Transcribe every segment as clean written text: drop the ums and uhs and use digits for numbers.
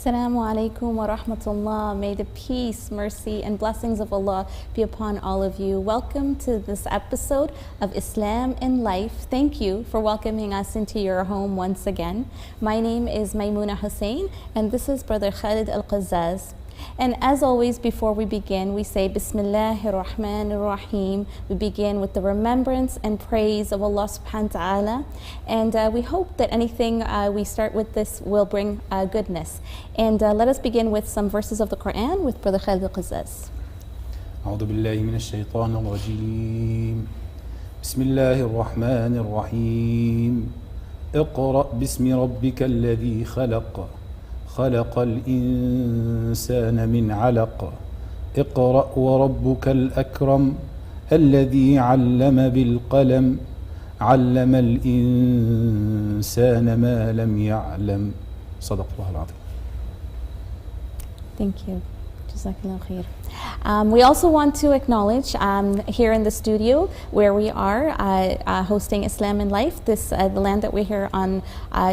Assalamu alaikum wa rahmatullah. May the peace, mercy, and blessings of Allah be upon all of you. Welcome to this episode of Islam in Life. Thank you for welcoming us into your home once again. My name is Maymuna Hussein, and this is Brother Khalid Al-Qazzaz. And as always, before we begin, we say Bismillahir Rahmanir Rahim. We begin with the remembrance and praise of Allah subhanahu wa ta'ala. And we hope that anything we start with this will bring goodness. And let us begin with some verses of the Quran with Brother Khalid Al-Qazzaz. أعوذ بالله من الشيطان الرجيم بسم الله الرحمن الرحيم اقرأ باسم ربك الذي خلق خلق الإنسان من علق اقرأ وربك الأكرم الذي علم بالقلم علم الإنسان ما لم يعلم صدق الله العظيم. Thank you. Jazakallah khair. We also want to acknowledge here in the studio where we are hosting Islam in Life. The land that we're here on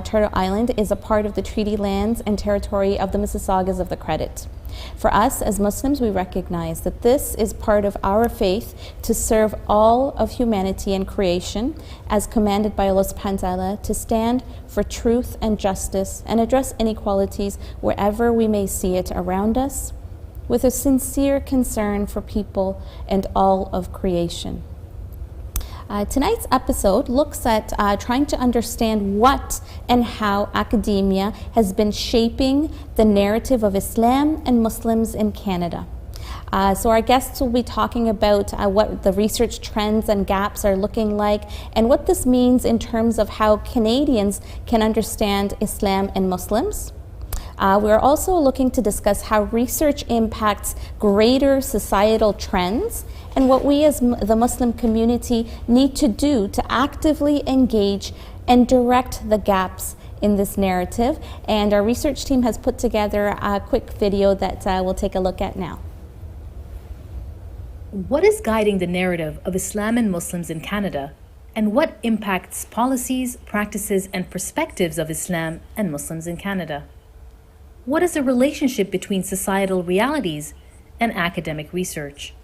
Turtle Island is a part of the treaty lands and territory of the Mississaugas of the Credit. For us as Muslims, we recognize that this is part of our faith to serve all of humanity and creation as commanded by Allah subhanahu wa ta'ala, to stand for truth and justice and address inequalities wherever we may see it around us, with a sincere concern for people and all of creation. Tonight's episode looks at trying to understand what and how academia has been shaping the narrative of Islam and Muslims in Canada. So our guests will be talking about what the research trends and gaps are looking like and what this means in terms of how Canadians can understand Islam and Muslims. We're also looking to discuss how research impacts greater societal trends and what we as the Muslim community need to do to actively engage and direct the gaps in this narrative. And our research team has put together a quick video that we'll take a look at now. What is guiding the narrative of Islam and Muslims in Canada? And what impacts policies, practices, and perspectives of Islam and Muslims in Canada? What is the relationship between societal realities and academic research?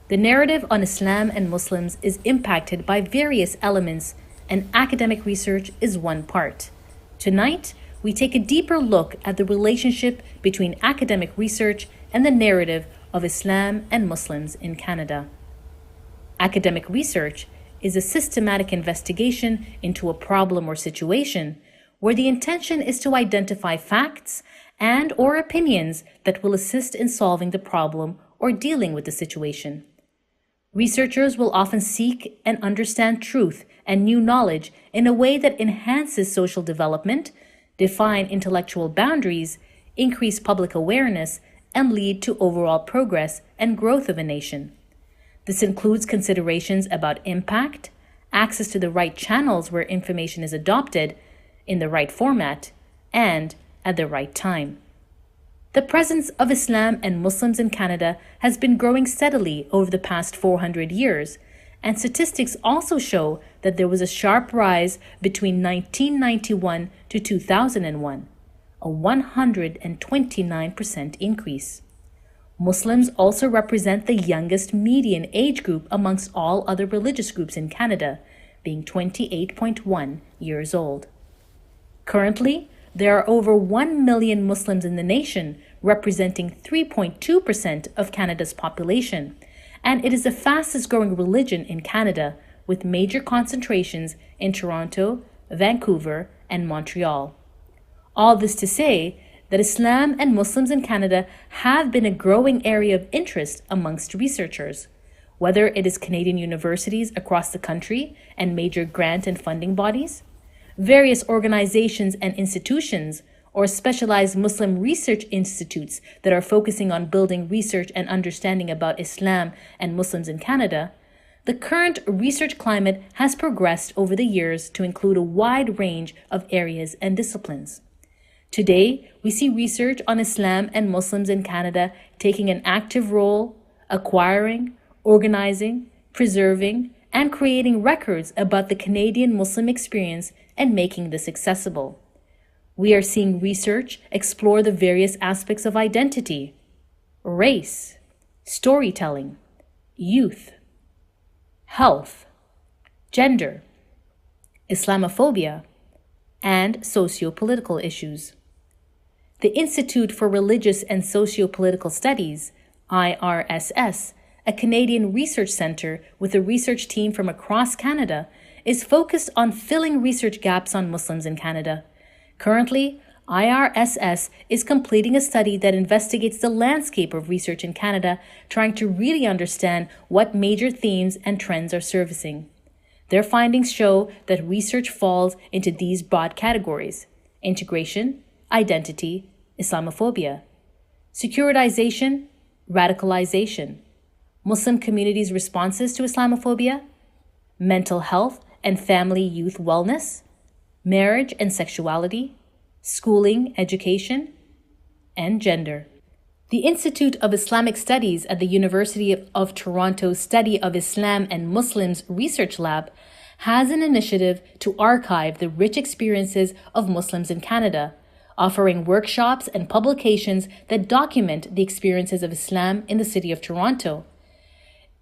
The narrative on Islam and Muslims is impacted by various elements, and academic research is one part. Tonight, we take a deeper look at the relationship between academic research and the narrative of Islam and Muslims in Canada. Academic research is a systematic investigation into a problem or situation where the intention is to identify facts and or opinions that will assist in solving the problem or dealing with the situation. Researchers will often seek and understand truth and new knowledge in a way that enhances social development, define intellectual boundaries, increase public awareness, and lead to overall progress and growth of a nation. This includes considerations about impact, access to the right channels where information is adopted in the right format, and at the right time. The presence of Islam and Muslims in Canada has been growing steadily over the past 400 years, and statistics also show that there was a sharp rise between 1991 to 2001, a 129% increase. Muslims also represent the youngest median age group amongst all other religious groups in Canada, being 28.1 years old. Currently, there are over 1 million Muslims in the nation, representing 3.2% of Canada's population, and it is the fastest growing religion in Canada, with major concentrations in Toronto, Vancouver, and Montreal. All this to say that Islam and Muslims in Canada have been a growing area of interest amongst researchers, whether it is Canadian universities across the country and major grant and funding bodies, various organizations and institutions, or specialized Muslim research institutes that are focusing on building research and understanding about Islam and Muslims in Canada. The current research climate has progressed over the years to include a wide range of areas and disciplines. Today, we see research on Islam and Muslims in Canada taking an active role, acquiring, organizing, preserving, and creating records about the Canadian Muslim experience and making this accessible. We are seeing research explore the various aspects of identity, race, storytelling, youth, health, gender, Islamophobia, and socio-political issues. The Institute for Religious and Socio-Political Studies, IRSS, a Canadian research center with a research team from across Canada, is focused on filling research gaps on Muslims in Canada. Currently, IRSS is completing a study that investigates the landscape of research in Canada, trying to really understand what major themes and trends are servicing. Their findings show that research falls into these broad categories: integration, identity, Islamophobia, securitization, radicalization, Muslim communities' responses to Islamophobia, mental health and family youth wellness, marriage and sexuality, schooling, education, and gender. The Institute of Islamic Studies at the University of Toronto's Study of Islam and Muslims Research Lab has an initiative to archive the rich experiences of Muslims in Canada, offering workshops and publications that document the experiences of Islam in the city of Toronto.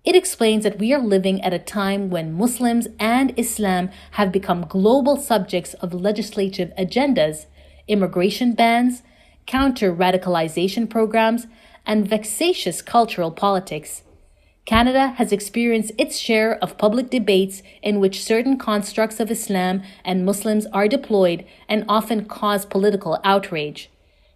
It explains that we are living at a time when Muslims and Islam have become global subjects of legislative agendas, immigration bans, counter-radicalization programs, and vexatious cultural politics. Canada has experienced its share of public debates in which certain constructs of Islam and Muslims are deployed and often cause political outrage.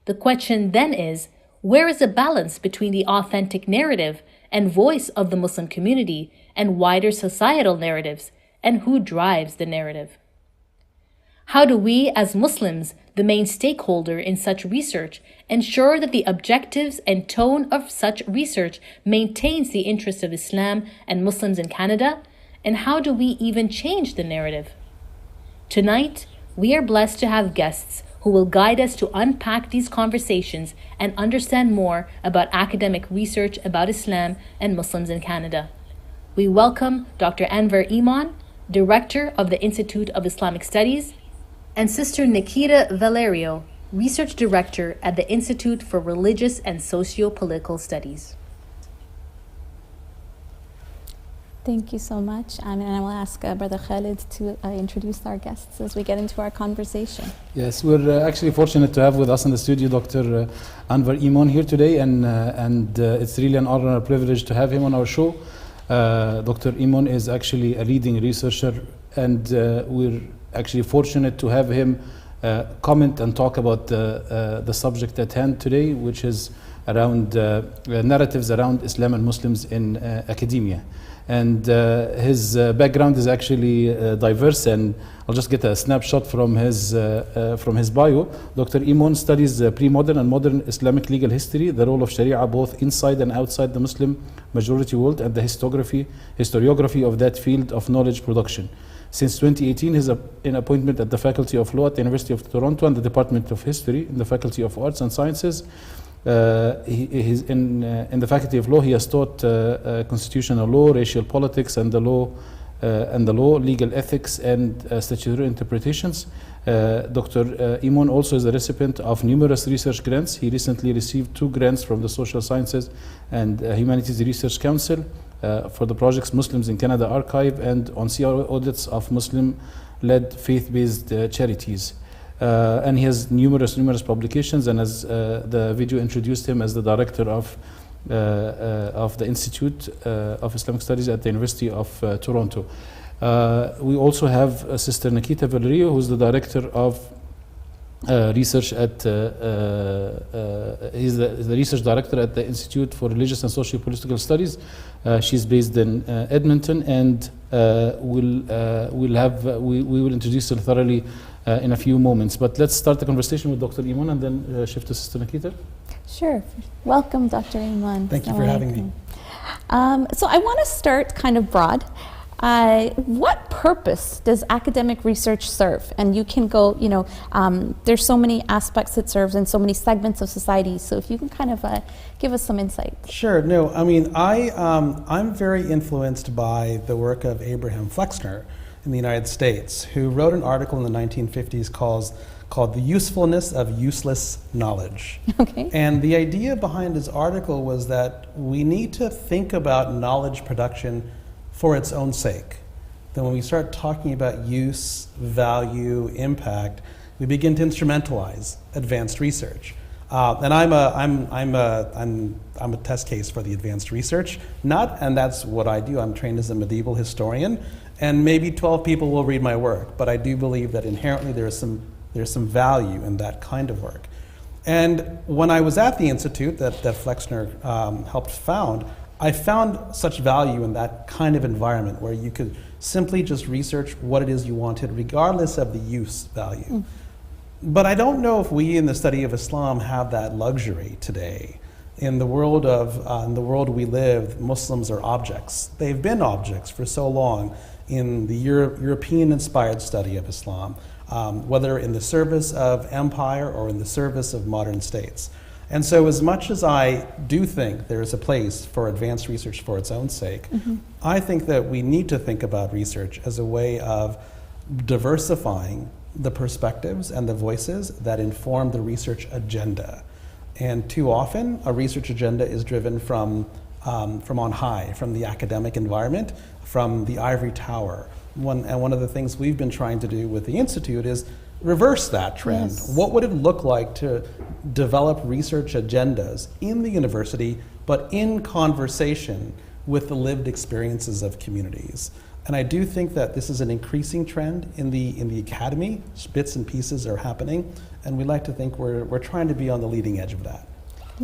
The question then is, where is the balance between the authentic narrative and voice of the Muslim community and wider societal narratives, and who drives the narrative? How do we, as Muslims, the main stakeholder in such research, ensure that the objectives and tone of such research maintains the interests of Islam and Muslims in Canada? And how do we even change the narrative? Tonight, we are blessed to have guests who will guide us to unpack these conversations and understand more about academic research about Islam and Muslims in Canada. We welcome Dr. Anver Emon, Director of the Institute of Islamic Studies, and Sister Nakita Valerio, Research Director at the Institute for Religious and Socio-Political Studies. Thank you so much. And I will ask Brother Khalid to introduce our guests as we get into our conversation. Yes, we're actually fortunate to have with us in the studio Dr. Anver Emon here today, and it's really an honor and a privilege to have him on our show. Dr. Emon is actually a leading researcher, and we're actually fortunate to have him comment and talk about the subject at hand today, which is around narratives around Islam and Muslims in academia. And his background is actually diverse, and I'll just get a snapshot from his bio. Dr. Emon studies pre-modern and modern Islamic legal history, the role of sharia both inside and outside the Muslim majority world, and the historiography of that field of knowledge production. Since 2018, he's in appointment at the Faculty of Law at the University of Toronto and the Department of History in the Faculty of Arts and Sciences. He's in the Faculty of Law. He has taught constitutional law, racial politics, and the law, legal ethics, and statutory interpretations. Dr. Emon also is a recipient of numerous research grants. He recently received 2 grants from the Social Sciences and Humanities Research Council for the projects Muslims in Canada Archive and on CR audits of Muslim-led faith-based charities. And he has numerous publications, and as the video introduced him as the director of the Institute of Islamic Studies at the University of Toronto. We also have Sister Nakita Valerio, who's the director of research at he's the research director at the Institute for Religious and Socio-Political Studies. She's based in Edmonton, and we will introduce her thoroughly in a few moments. But let's start the conversation with Dr. Emon and then shift to Sister Nakita. Sure. Welcome, Dr. Emon. Thank you for having me. So I want to start kind of broad. What purpose does academic research serve? And you can go, there's so many aspects it serves in so many segments of society. So if you can kind of give us some insight. Sure. No, I mean, I'm very influenced by the work of Abraham Flexner in the United States, who wrote an article in the 1950s called The Usefulness of Useless Knowledge. Okay. And the idea behind his article was that we need to think about knowledge production for its own sake. Then when we start talking about use, value, impact, we begin to instrumentalize advanced research. And I'm a test case for the advanced research, and that's what I do. I'm trained as a medieval historian, and maybe 12 people will read my work, but I do believe that inherently there's some value in that kind of work. And when I was at the institute that Flexner helped found, I found such value in that kind of environment where you could simply just research what it is you wanted, regardless of the use value. But I don't know if we in the study of Islam have that luxury today. In the world we live, Muslims are objects. They've been objects for so long in the European-inspired study of Islam, whether in the service of empire or in the service of modern states. And so as much as I do think there is a place for advanced research for its own sake, I think that we need to think about research as a way of diversifying the perspectives and the voices that inform the research agenda. And too often, a research agenda is driven from on high, from the academic environment, from the ivory tower. One of the things we've been trying to do with the Institute is reverse that trend. Yes. What would it look like to develop research agendas in the university, but in conversation with the lived experiences of communities? And I do think that this is an increasing trend in the academy. Bits and pieces are happening, and we like to think we're trying to be on the leading edge of that.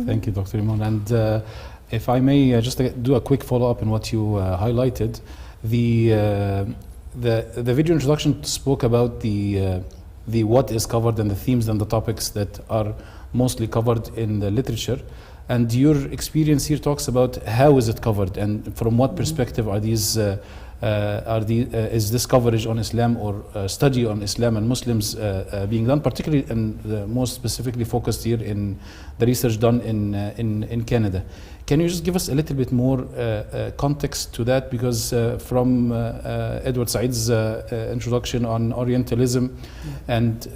Thank you, Dr. Emon. And if I may just do a quick follow-up on what you highlighted, the video introduction spoke about the what is covered and the themes and the topics that are mostly covered in the literature. And your experience here talks about how is it covered and from what perspective are these is this coverage on Islam or study on Islam and Muslims being done, particularly and most specifically focused here in the research done in Canada. Can you just give us a little bit more context to that? Because from Edward Said's introduction on Orientalism and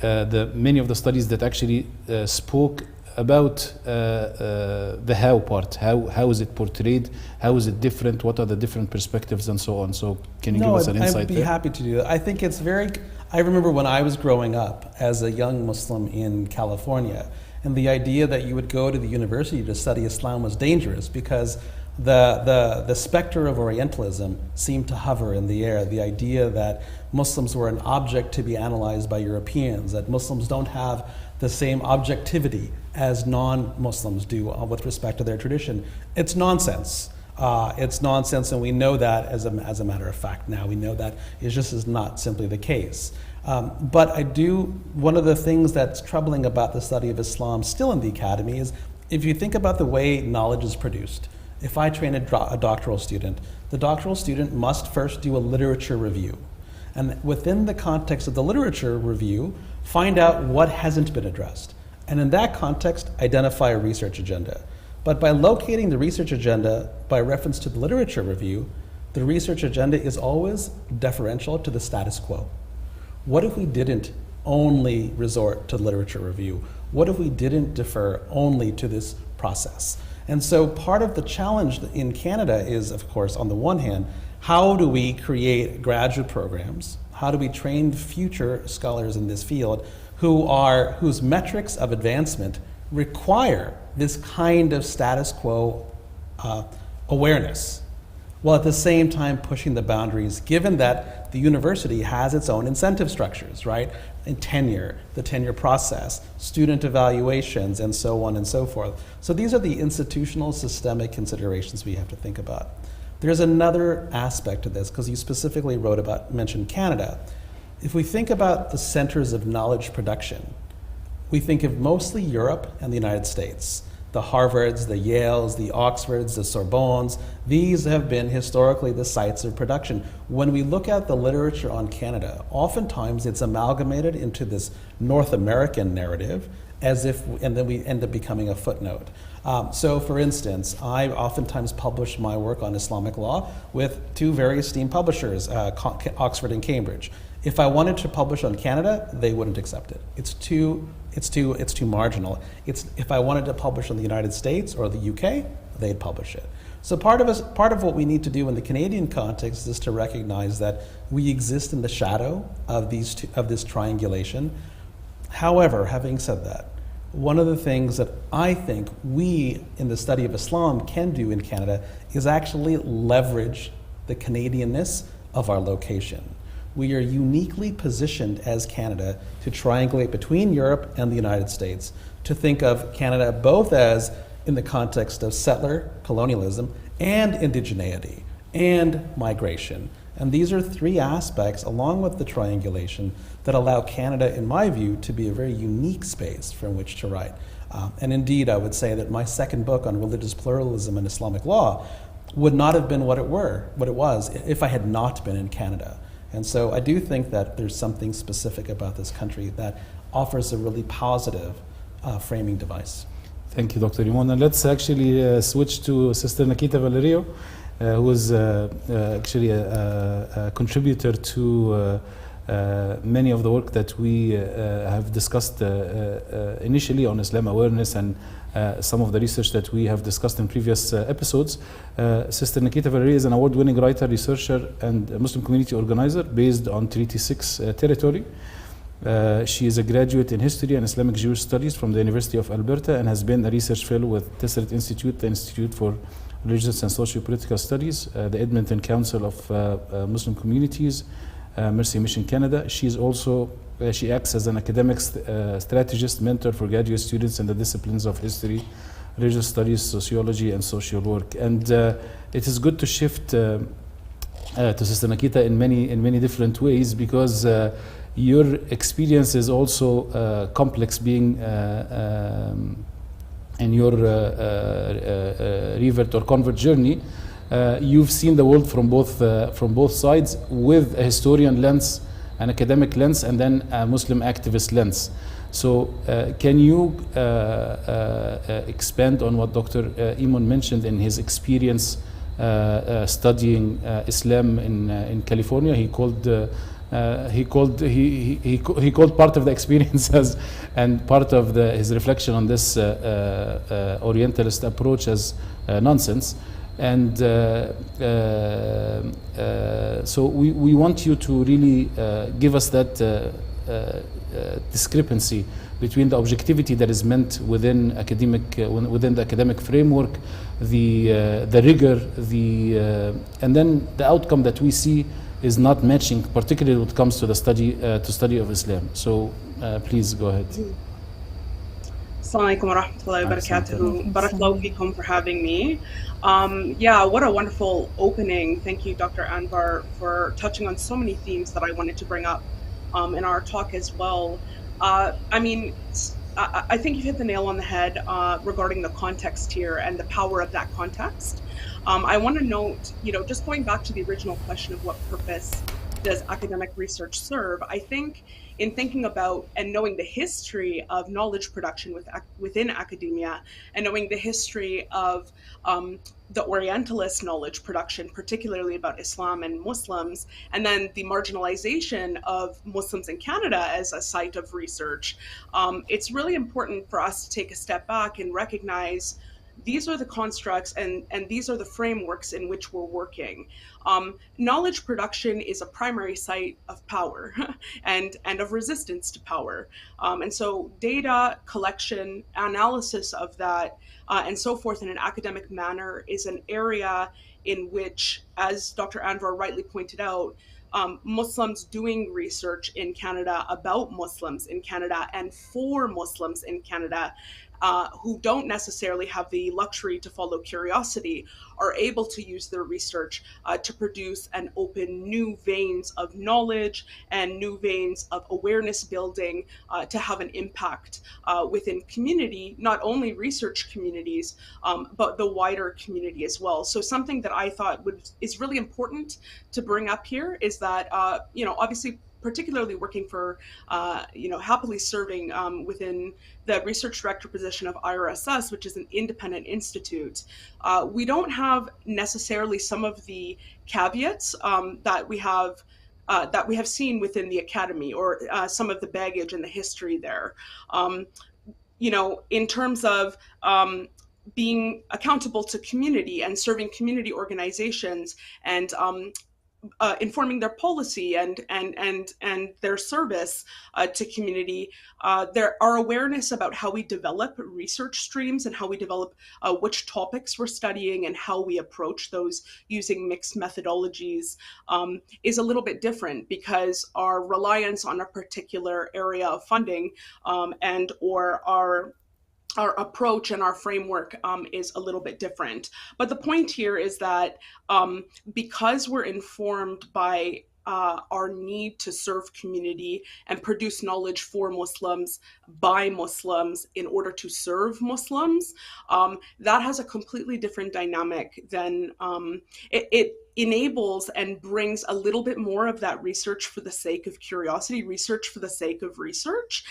many of the studies that actually spoke about the how part, how is it portrayed, how is it different, what are the different perspectives and so on. So can you give us an insight I'd be there? happy to do that. I think it's I remember when I was growing up as a young Muslim in California, and the idea that you would go to the university to study Islam was dangerous because the specter of Orientalism seemed to hover in the air. The idea that Muslims were an object to be analyzed by Europeans, that Muslims don't have the same objectivity as non-Muslims do with respect to their tradition. It's nonsense. It's nonsense, and we know that as a matter of fact now. We know that it just is not simply the case. But one of the things that's troubling about the study of Islam still in the academy is if you think about the way knowledge is produced. If I train a doctoral student, the doctoral student must first do a literature review. And within the context of the literature review, find out what hasn't been addressed. And in that context, identify a research agenda. But by locating the research agenda by reference to the literature review, the research agenda is always deferential to the status quo. What if we didn't only resort to literature review? What if we didn't defer only to this process? And so part of the challenge in Canada is, of course, on the one hand, how do we create graduate programs? How do we train future scholars in this field whose metrics of advancement require this kind of status quo awareness, while at the same time pushing the boundaries, given that the university has its own incentive structures, right? And tenure, the tenure process, student evaluations, and so on and so forth. So these are the institutional systemic considerations we have to think about. There's another aspect to this, because you specifically mentioned Canada. If we think about the centers of knowledge production, we think of mostly Europe and the United States. the Harvards, the Yales, the Oxfords, the Sorbonnes. These have been historically the sites of production. When we look at the literature on Canada, oftentimes it's amalgamated into this North American narrative, and then we end up becoming a footnote. So for instance, I oftentimes publish my work on Islamic law with two very esteemed publishers, Oxford and Cambridge. If I wanted to publish on Canada, they wouldn't accept it. It's too marginal. If I wanted to publish on the United States or the UK, they'd publish it. So part of what we need to do in the Canadian context is to recognize that we exist in the shadow of this triangulation. However, having said that, one of the things that I think we in the study of Islam can do in Canada is actually leverage the Canadianness of our location. We are uniquely positioned as Canada to triangulate between Europe and the United States, to think of Canada both as in the context of settler colonialism and indigeneity and migration. And these are three aspects, along with the triangulation, that allow Canada, in my view, to be a very unique space from which to write. And indeed, I would say that my second book on religious pluralism and Islamic law would not have been what it was if I had not been in Canada. And so I do think that there's something specific about this country that offers a really positive framing device. Thank you, Dr. Emon. And let's actually switch to Sister Nakita Valerio, who is actually a contributor to many of the work that we have discussed initially on Islam awareness and some of the research that we have discussed in previous episodes. Sister Nakita Valerio is an award-winning writer, researcher, and Muslim community organizer based on Treaty 6 territory. She is a graduate in history and Islamic Jewish studies from the University of Alberta and has been a research fellow with Tesseret Institute, the Institute for Religious and Socio-Political Studies, the Edmonton Council of Muslim Communities, Mercy Mission Canada. She acts as an academic strategist, mentor for graduate students in the disciplines of history, religious studies, sociology, and social work. And it is good to shift to Sister Nakita in many different ways, because your experience is also complex, being in your revert or convert journey. You've seen the world from both sides, with a historian lens, an academic lens, and then a Muslim activist lens. So can you expand on what Dr. Emon mentioned in his experience studying Islam in California? He called part of the experience as, and part of his reflection on this Orientalist approach as nonsense. And so we want you to really give us that discrepancy between the objectivity that is meant within the academic framework, the rigor, and then the outcome that we see is not matching, particularly when it comes to the study of Islam. So please go ahead. Assalamu alaikum wa rahmatullahi wa barakatuhu. Barakallahu feekum for having me. Yeah, what a wonderful opening. Thank you, Dr. Anvar, for touching on so many themes that I wanted to bring up in our talk as well. I mean, I think you hit the nail on the head regarding the context here and the power of that context. I want to note, just going back to the original question of what purpose does academic research serve, I think in thinking about and knowing the history of knowledge production within academia, and knowing the history of the Orientalist knowledge production, particularly about Islam and Muslims, and then the marginalization of Muslims in Canada as a site of research, it's really important for us to take a step back and recognize these are the constructs and these are the frameworks in which we're working. Knowledge production is a primary site of power and of resistance to power. And so data collection, analysis of that, and so forth in an academic manner is an area in which, as Dr. Anvar rightly pointed out, Muslims doing research in Canada about Muslims in Canada and for Muslims in Canada who don't necessarily have the luxury to follow curiosity are able to use their research to produce and open new veins of knowledge and new veins of awareness building to have an impact within community, not only research communities, but the wider community as well. So something that I thought is really important to bring up here is that, obviously, particularly working for, happily serving within the research director position of IRSS, which is an independent institute, we don't have necessarily some of the caveats that we have seen within the academy, or some of the baggage and the history there. In terms of being accountable to community and serving community organizations and informing their policy and their service to community. There are awareness about how we develop research streams and how we develop which topics we're studying and how we approach those using mixed methodologies is a little bit different, because our reliance on a particular area of funding and or our approach and our framework is a little bit different. But the point here is that because we're informed by our need to serve community and produce knowledge for Muslims by Muslims in order to serve Muslims, that has a completely different dynamic than it enables and brings a little bit more of that research for the sake of curiosity, research for the sake of research,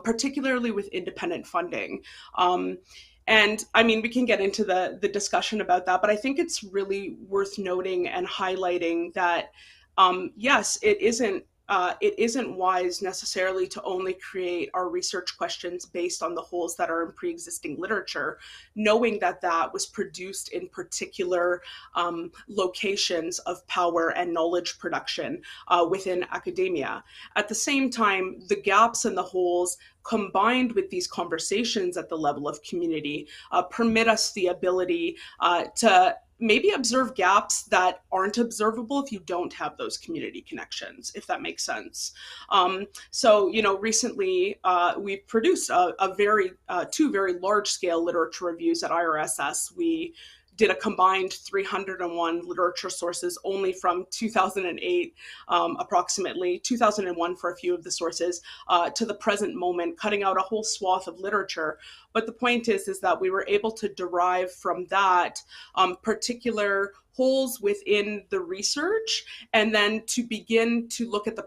particularly with independent funding. And I mean, we can get into the discussion about that, but I think it's really worth noting and highlighting that yes, it isn't wise necessarily to only create our research questions based on the holes that are in pre-existing literature, knowing that that was produced in particular locations of power and knowledge production within academia. At the same time, the gaps and the holes combined with these conversations at the level of community permit us the ability to maybe observe gaps that aren't observable if you don't have those community connections, if that makes sense. So, recently we produced two very large scale literature reviews at IRSS. We did a combined 301 literature sources only from 2008, approximately 2001 for a few of the sources, to the present moment, cutting out a whole swath of literature. But the point is that we were able to derive from that particular holes within the research, and then to begin to look at the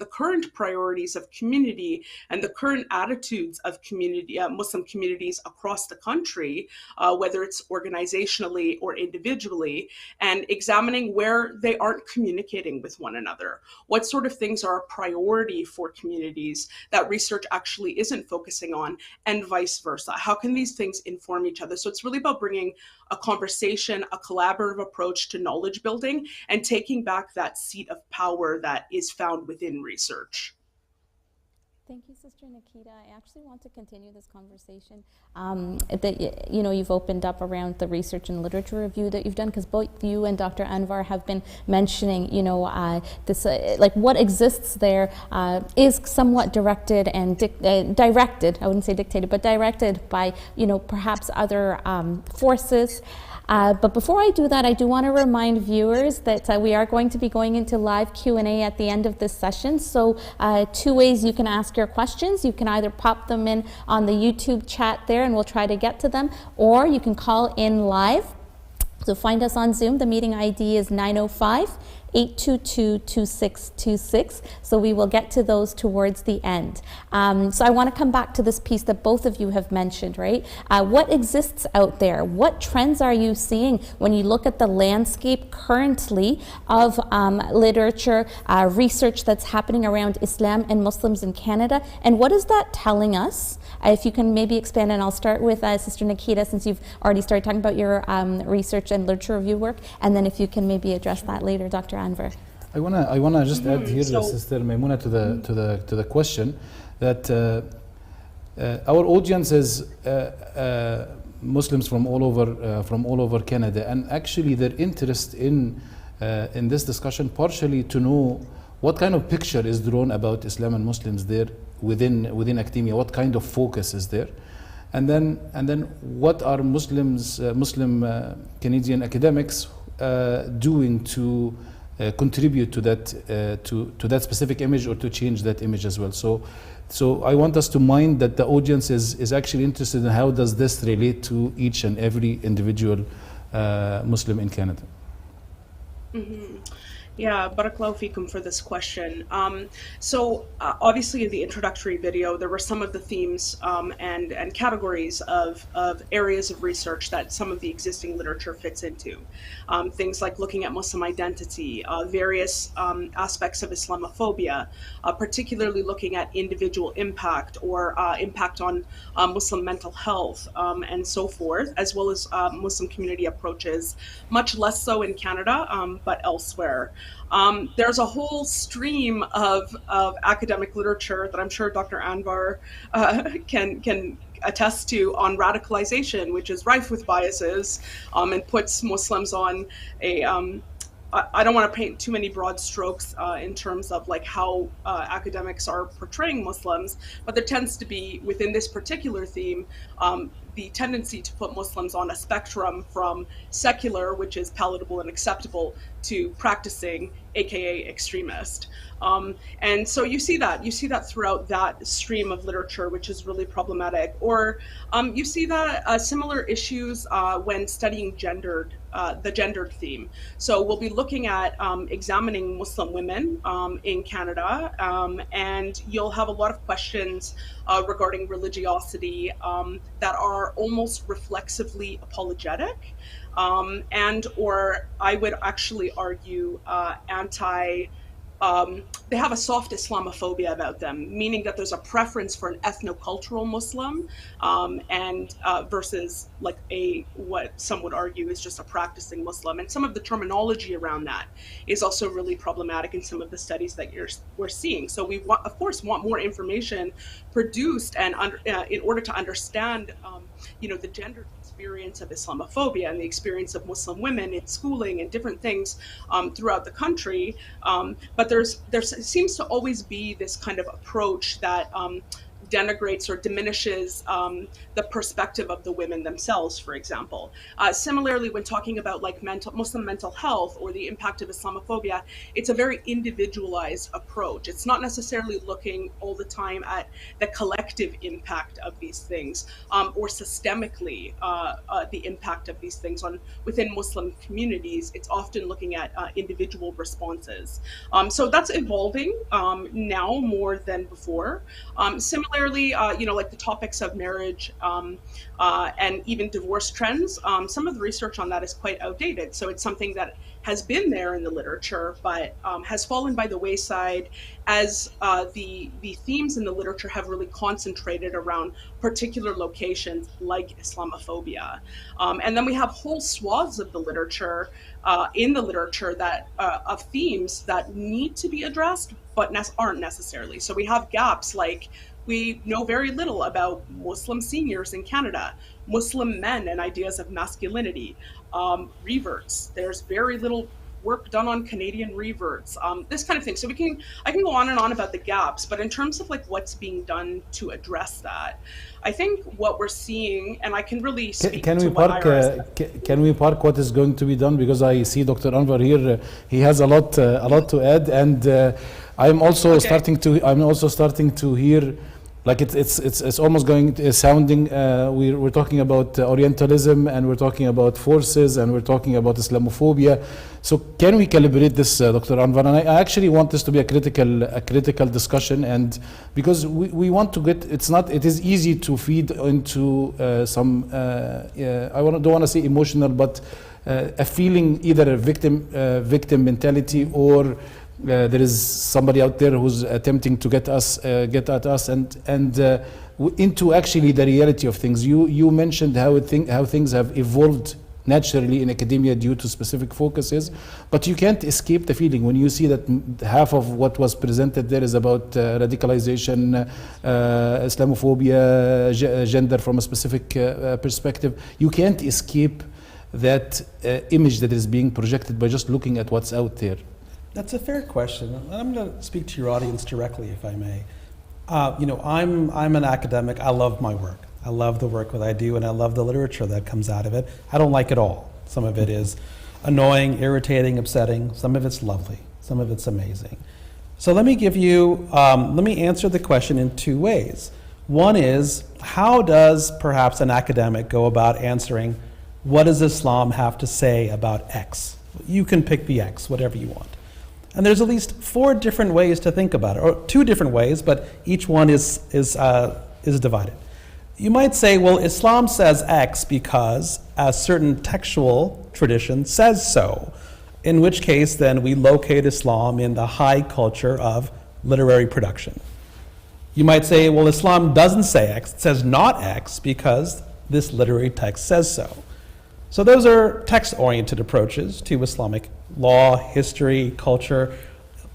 current priorities of community and the current attitudes of community, Muslim communities across the country, whether it's organizationally or individually, and examining where they aren't communicating with one another. What sort of things are a priority for communities that research actually isn't focusing on, and vice versa? How can these things inform each other? So it's really about bringing a conversation, a collaborative approach to knowledge building, and taking back that seat of power that is found within research. Thank you, Sister Nakita. I actually want to continue this conversation that you've opened up around the research and literature review that you've done, because both you and Dr. Anver have been mentioning, this like what exists there is somewhat directed and directed. I wouldn't say dictated, but directed by perhaps other forces. But before I do that, I do want to remind viewers that we are going to be going into live Q&A at the end of this session. So two ways you can ask your questions. You can either pop them in on the YouTube chat there and we'll try to get to them, or you can call in live. So find us on Zoom. The meeting ID is 905-822-2626. So we will get to those towards the end. So I want to come back to this piece that both of you have mentioned, right? What exists out there? What trends are you seeing when you look at the landscape currently of literature, research that's happening around Islam and Muslims in Canada? And what is that telling us? If you can maybe expand, and I'll start with Sister Nakita, since you've already started talking about your research and literature review work, and then if you can maybe address that later, Dr. Anver. I wanna just add here, Sister Maimuna, to the question that our audience is Muslims from all over Canada, and actually their interest in this discussion partially to know what kind of picture is drawn about Islam and Muslims there within academia, what kind of focus is there. and then what are Muslim Canadian academics doing to contribute to that specific image or to change that image as well. So I want us to mind that the audience is actually interested in how does this relate to each and every individual Muslim in Canada. Mm-hmm. Yeah, barakallahu feekum for this question. Obviously in the introductory video, there were some of the themes and categories of areas of research that some of the existing literature fits into. Things like looking at Muslim identity, various aspects of Islamophobia, particularly looking at individual impact or impact on Muslim mental health and so forth, as well as Muslim community approaches, much less so in Canada, but elsewhere. There's a whole stream of academic literature that I'm sure Dr. Anvar can attest to on radicalization, which is rife with biases and puts Muslims on a I don't want to paint too many broad strokes in terms of like how academics are portraying Muslims, but there tends to be within this particular theme the tendency to put Muslims on a spectrum from secular, which is palatable and acceptable, to practicing, aka extremist. And so you see that throughout that stream of literature, which is really problematic. Or you see that similar issues when studying the gendered theme. So we'll be looking at examining Muslim women in Canada, and you'll have a lot of questions regarding religiosity that are almost reflexively apologetic, and or I would actually argue they have a soft Islamophobia about them, meaning that there's a preference for an ethnocultural Muslim and versus like what some would argue is just a practicing Muslim. And some of the terminology around that is also really problematic in some of the studies that we're seeing. So we of course want more information produced and in order to understand the gender experience of Islamophobia and the experience of Muslim women in schooling and different things throughout the country. But there seems to always be this kind of approach that denigrates or diminishes the perspective of the women themselves, for example. Similarly, when talking about like Muslim mental health or the impact of Islamophobia, it's a very individualized approach. It's not necessarily looking all the time at the collective impact of these things or systemically the impact of these things within Muslim communities. It's often looking at individual responses. So that's evolving now more than before. Similarly, like the topics of marriage and even divorce trends, some of the research on that is quite outdated. So it's something that has been there in the literature, but has fallen by the wayside as the themes in the literature have really concentrated around particular locations like Islamophobia. And then we have whole swaths of the literature that of themes that need to be addressed, but aren't necessarily. So we have gaps like we know very little about Muslim seniors in Canada, Muslim men and ideas of masculinity, reverts. There's very little work done on Canadian reverts, this kind of thing. So I can go on and on about the gaps, but in terms of like what's being done to address that, I think what we're seeing, and I can really speak to what Iris can we park what is going to be done, because I see Dr. Anver here. He has a lot to add, and I'm also starting to hear. Like it's almost sounding. We're talking about Orientalism, and we're talking about forces, and we're talking about Islamophobia. So can we calibrate this, Dr. Anvar? And I actually want this to be a critical discussion, and because we want to get. It is easy to feed into some. Don't want to say emotional, but a feeling, either a victim mentality, or there is somebody out there who's attempting to get at us, and into actually the reality of things. You mentioned how things have evolved naturally in academia due to specific focuses, but you can't escape the feeling when you see that half of what was presented there is about radicalization, Islamophobia, gender from a specific perspective. You can't escape that image that is being projected by just looking at what's out there. That's a fair question. I'm going to speak to your audience directly, if I may. I'm an academic. I love my work. I love the work that I do, and I love the literature that comes out of it. I don't like it all. Some of it is annoying, irritating, upsetting. Some of it's lovely. Some of it's amazing. So let me answer the question in two ways. One is, how does perhaps an academic go about answering, what does Islam have to say about X? You can pick the X, whatever you want. And there's at least 4 different ways to think about it, or 2 different ways, but each one is divided. You might say, well, Islam says X because a certain textual tradition says so, in which case then we locate Islam in the high culture of literary production. You might say, well, Islam doesn't say X, it says not X because this literary text says so. So those are text-oriented approaches to Islamic law, history, culture,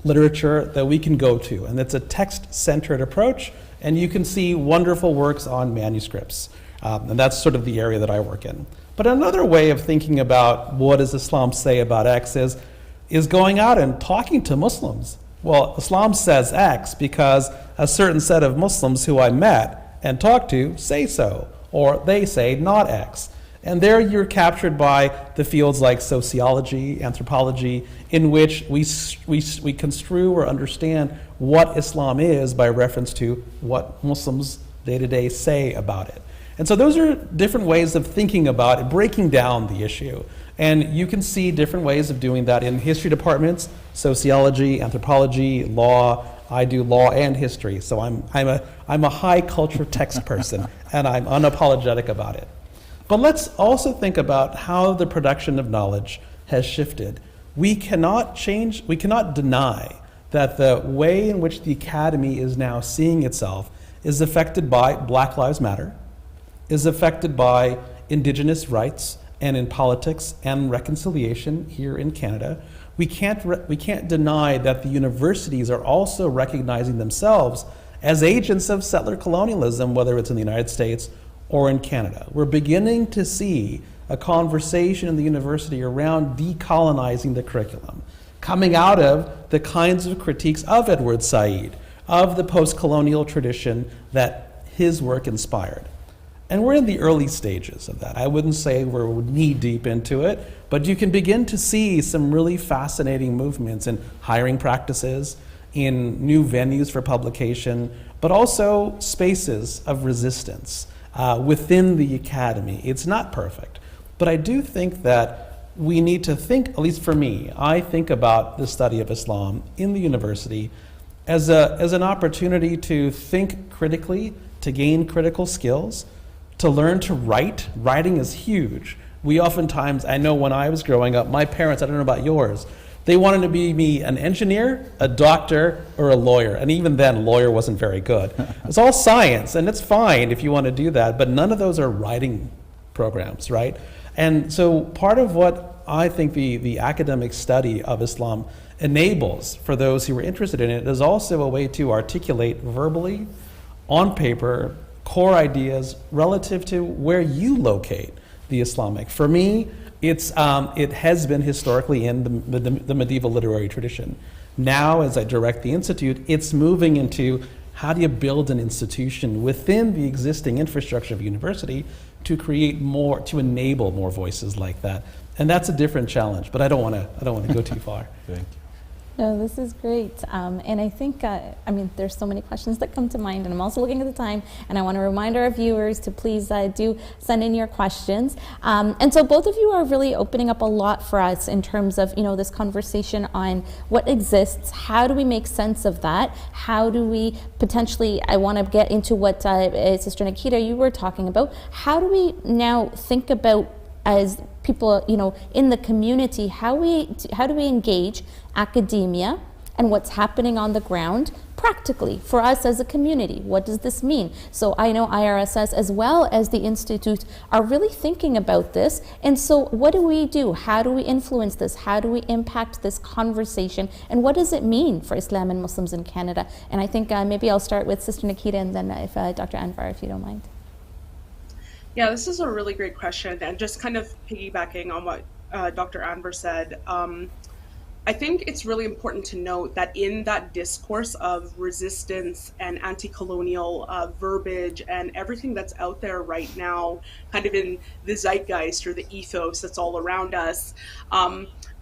literature that we can go to. And it's a text-centered approach, and you can see wonderful works on manuscripts. And that's sort of the area that I work in. But another way of thinking about what does Islam say about X is going out and talking to Muslims. Well, Islam says X because a certain set of Muslims who I met and talked to say so, or they say not X. And there you're captured by the fields like sociology, anthropology, in which we construe or understand what Islam is by reference to what Muslims day-to-day say about it. And so those are different ways of thinking about it, breaking down the issue. And you can see different ways of doing that in history departments, sociology, anthropology, law. I do law and history, so I'm a high culture text person, and I'm unapologetic about it. But let's also think about how the production of knowledge has shifted. We cannot deny that the way in which the academy is now seeing itself is affected by Black Lives Matter, is affected by Indigenous rights and in politics and reconciliation here in Canada. We can't deny that the universities are also recognizing themselves as agents of settler colonialism, whether it's in the United States or in Canada. We're beginning to see a conversation in the university around decolonizing the curriculum, coming out of the kinds of critiques of Edward Said, of the post-colonial tradition that his work inspired. And we're in the early stages of that. I wouldn't say we're knee deep into it, but you can begin to see some really fascinating movements in hiring practices, in new venues for publication, but also spaces of resistance within the academy. It's not perfect, but I do think that we need to think, at least for me, I think about the study of Islam in the university as an opportunity to think critically, to gain critical skills, to learn to write. Writing is huge. We oftentimes, I know when I was growing up, my parents, I don't know about yours, they wanted to be me an engineer, a doctor, or a lawyer. And even then, lawyer wasn't very good. It's all science, and it's fine if you want to do that, but none of those are writing programs, right? And so part of what I think the academic study of Islam enables for those who are interested in it is also a way to articulate verbally, on paper, core ideas relative to where you locate the Islamic. For me, it has been historically in the medieval literary tradition. Now, as I direct the Institute, it's moving into how do you build an institution within the existing infrastructure of a university to create more, to enable more voices like that. And that's a different challenge, but I don't want to go too far. Thank you. No, this is great. And I think, there's so many questions that come to mind, and I'm also looking at the time, and I want to remind our viewers to please do send in your questions. And so both of you are really opening up a lot for us in terms of, this conversation on what exists, how do we make sense of that, how do we potentially, I want to get into what Sister Nakita, you were talking about, how do we now think about as people, in the community, how do we engage academia and what's happening on the ground practically for us as a community? What does this mean? So I know IRSS as well as the Institute are really thinking about this. And so what do we do? How do we influence this? How do we impact this conversation? And what does it mean for Islam and Muslims in Canada? And I think maybe I'll start with Sister Nakita and then if Dr. Anver, if you don't mind. Yeah, this is a really great question, and just kind of piggybacking on what Dr. Anver said, I think it's really important to note that in that discourse of resistance and anti-colonial verbiage and everything that's out there right now, kind of in the zeitgeist or the ethos that's all around us,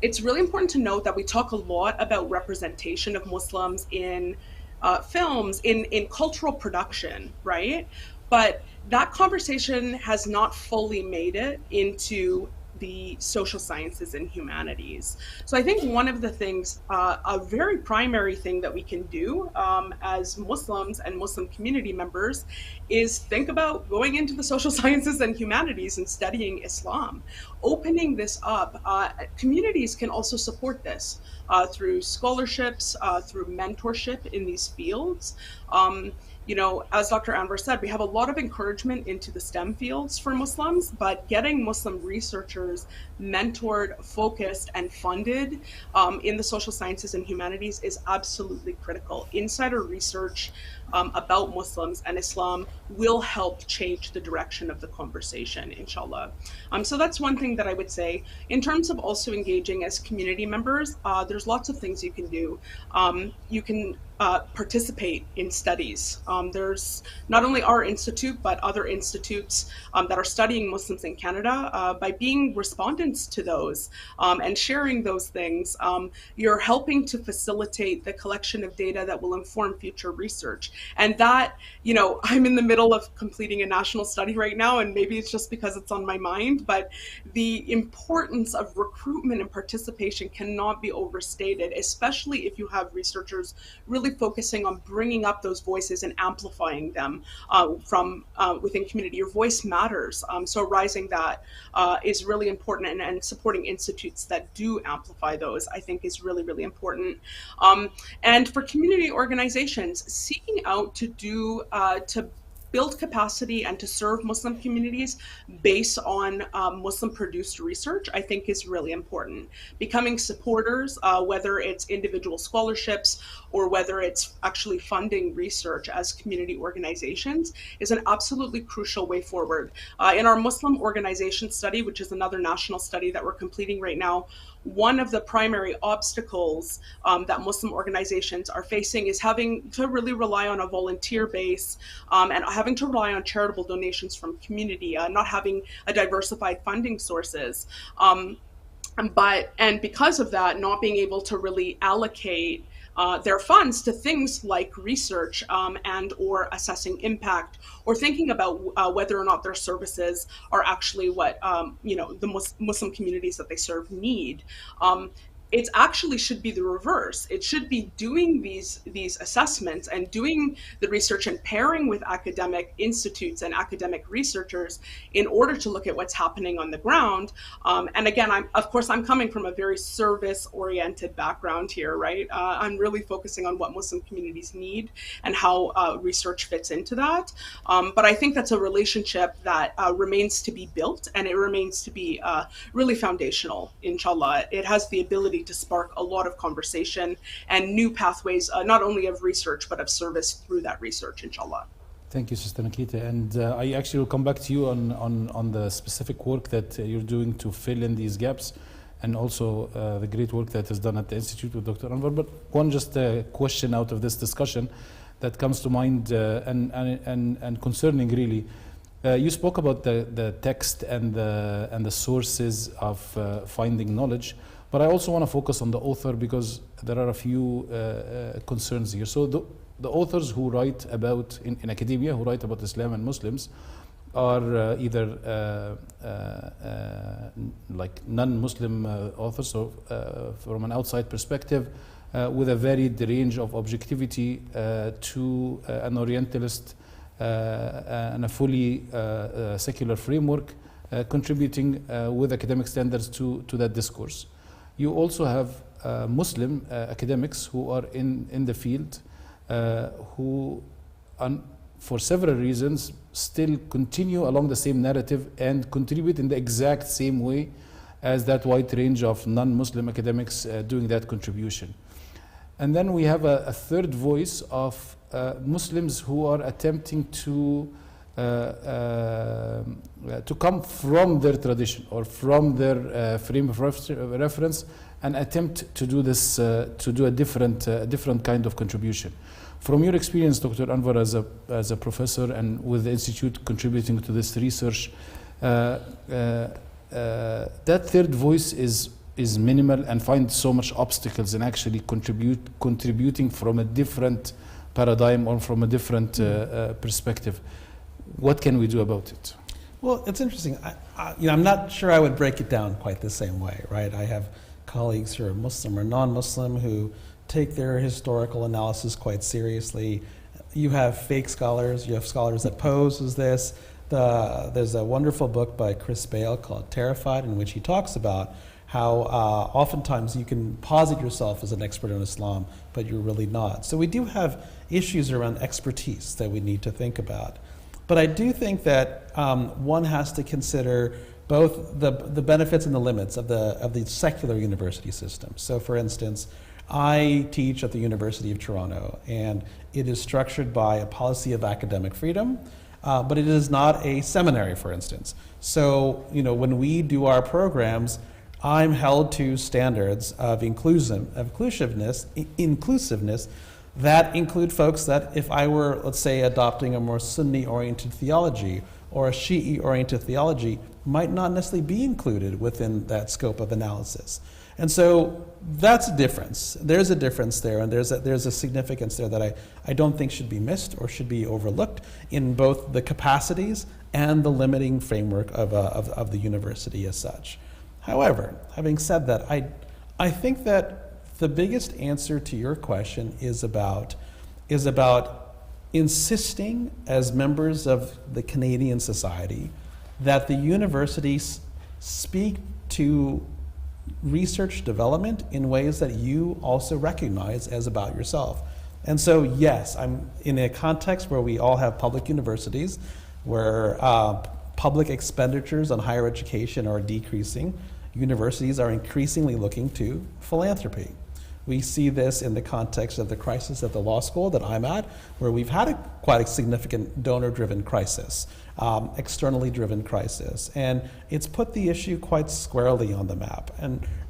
it's really important to note that we talk a lot about representation of Muslims in films, in cultural production, right? But that conversation has not fully made it into the social sciences and humanities. So I think one of the things, a very primary thing that we can do as Muslims and Muslim community members is think about going into the social sciences and humanities and studying Islam. Opening this up, communities can also support this through scholarships, through mentorship in these fields. You know, as Dr. Anver said, we have a lot of encouragement into the STEM fields for Muslims, but getting Muslim researchers mentored, focused, and funded in the social sciences and humanities is absolutely critical. Insider research about Muslims and Islam will help change the direction of the conversation, inshallah. So that's one thing that I would say. In terms of also engaging as community members, there's lots of things you can do. You can participate in studies. There's not only our institute, but other institutes that are studying Muslims in Canada. By being respondents to those and sharing those things, you're helping to facilitate the collection of data that will inform future research. And that, you know, I'm in the middle of completing a national study right now, and maybe it's just because it's on my mind, but the importance of recruitment and participation cannot be overstated, especially if you have researchers really focusing on bringing up those voices and amplifying them from within community. Your voice matters. So rising that is really important, and supporting institutes that do amplify those, I think, is really, really important. And for community organizations, seeking out to do, to build capacity and to serve Muslim communities based on Muslim-produced research, I think is really important. Becoming supporters, whether it's individual scholarships or whether it's actually funding research as community organizations, is an absolutely crucial way forward. In our Muslim organization study, which is another national study that we're completing right now, one of the primary obstacles that Muslim organizations are facing is having to really rely on a volunteer base and having to rely on charitable donations from community, not having a diversified funding sources. And because of that, not being able to really allocate their funds to things like research and or assessing impact, or thinking about whether or not their services are actually what the Muslim communities that they serve need. It actually should be the reverse. It should be doing these assessments and doing the research and pairing with academic institutes and academic researchers in order to look at what's happening on the ground. And again, I'm coming from a very service-oriented background here, right? I'm really focusing on what Muslim communities need and how research fits into that. But I think that's a relationship that remains to be built, and it remains to be really foundational, inshallah. It has the ability to spark a lot of conversation and new pathways, not only of research, but of service through that research, inshallah. Thank you, Sister Nakita. And I actually will come back to you on the specific work that you're doing to fill in these gaps, and also the great work that is done at the Institute with Dr. Anver. But one just question out of this discussion that comes to mind and concerning really. You spoke about the text and the sources of finding knowledge, but I also want to focus on the author, because there are a few concerns here. So the authors who write about, in academia, who write about Islam and Muslims are either like non-Muslim authors, so from an outside perspective, with a varied range of objectivity to an Orientalist and a fully secular framework, contributing with academic standards to that discourse. You also have Muslim academics who are in the field who, for several reasons, still continue along the same narrative and contribute in the exact same way as that wide range of non-Muslim academics doing that contribution. And then we have a third voice of Muslims who are attempting to come from their tradition or from their frame of reference an attempt to do this, to do a different kind of contribution. From your experience, Dr. Anver, as a professor and with the Institute contributing to this research, that third voice is minimal and finds so much obstacles in actually contributing from a different paradigm or from a different perspective. What can we do about it? Well, it's interesting. I'm not sure I would break it down quite the same way, right? I have colleagues who are Muslim or non-Muslim who take their historical analysis quite seriously. You have fake scholars, you have scholars that pose as this. There's a wonderful book by Chris Bale called Terrified, in which he talks about how oftentimes you can posit yourself as an expert in Islam, but you're really not. So we do have issues around expertise that we need to think about. But I do think that one has to consider both the benefits and the limits of the secular university system. So for instance, I teach at the University of Toronto, and it is structured by a policy of academic freedom, but it is not a seminary, for instance. So, when we do our programs, I'm held to standards of inclusiveness that include folks that if I were, let's say, adopting a more Sunni-oriented theology or a Shi'i-oriented theology, might not necessarily be included within that scope of analysis. And so that's a difference. There's a difference there, and there's a significance there that I don't think should be missed or should be overlooked in both the capacities and the limiting framework of the university as such. However, having said that, I think that the biggest answer to your question is about insisting as members of the Canadian society that the universities speak to research development in ways that you also recognize as about yourself. And so, yes, I'm in a context where we all have public universities, where public expenditures on higher education are decreasing. Universities are increasingly looking to philanthropy. We see this in the context of the crisis at the law school that I'm at, where we've had quite a significant donor-driven crisis, externally driven crisis, and it's put the issue quite squarely on the map.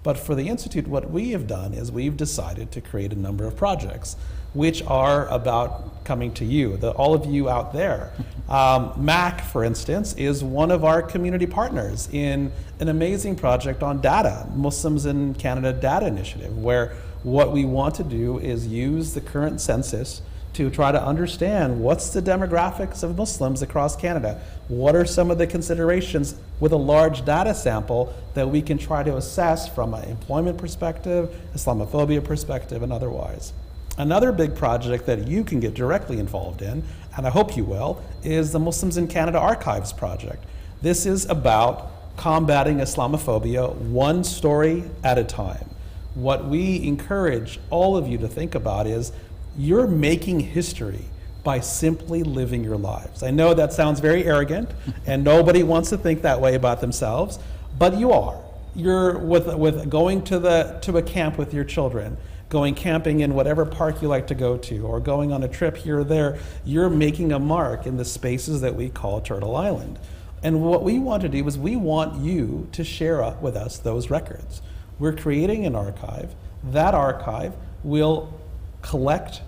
But for the Institute, what we have done is we've decided to create a number of projects which are about coming to you, all of you out there. MAC, for instance, is one of our community partners in an amazing project on data, Muslims in Canada Data Initiative, where what we want to do is use the current census to try to understand what's the demographics of Muslims across Canada. What are some of the considerations with a large data sample that we can try to assess from an employment perspective, Islamophobia perspective, and otherwise. Another big project that you can get directly involved in, and I hope you will, is the Muslims in Canada Archives project. This is about combating Islamophobia one story at a time. What we encourage all of you to think about is you're making history by simply living your lives. I know that sounds very arrogant, and nobody wants to think that way about themselves, but you are. You're with going to a camp with your children, going camping in whatever park you like to go to, or going on a trip here or there. You're making a mark in the spaces that we call Turtle Island. And what we want to do is we want you to share with us those records. We're creating an archive. That archive will collect,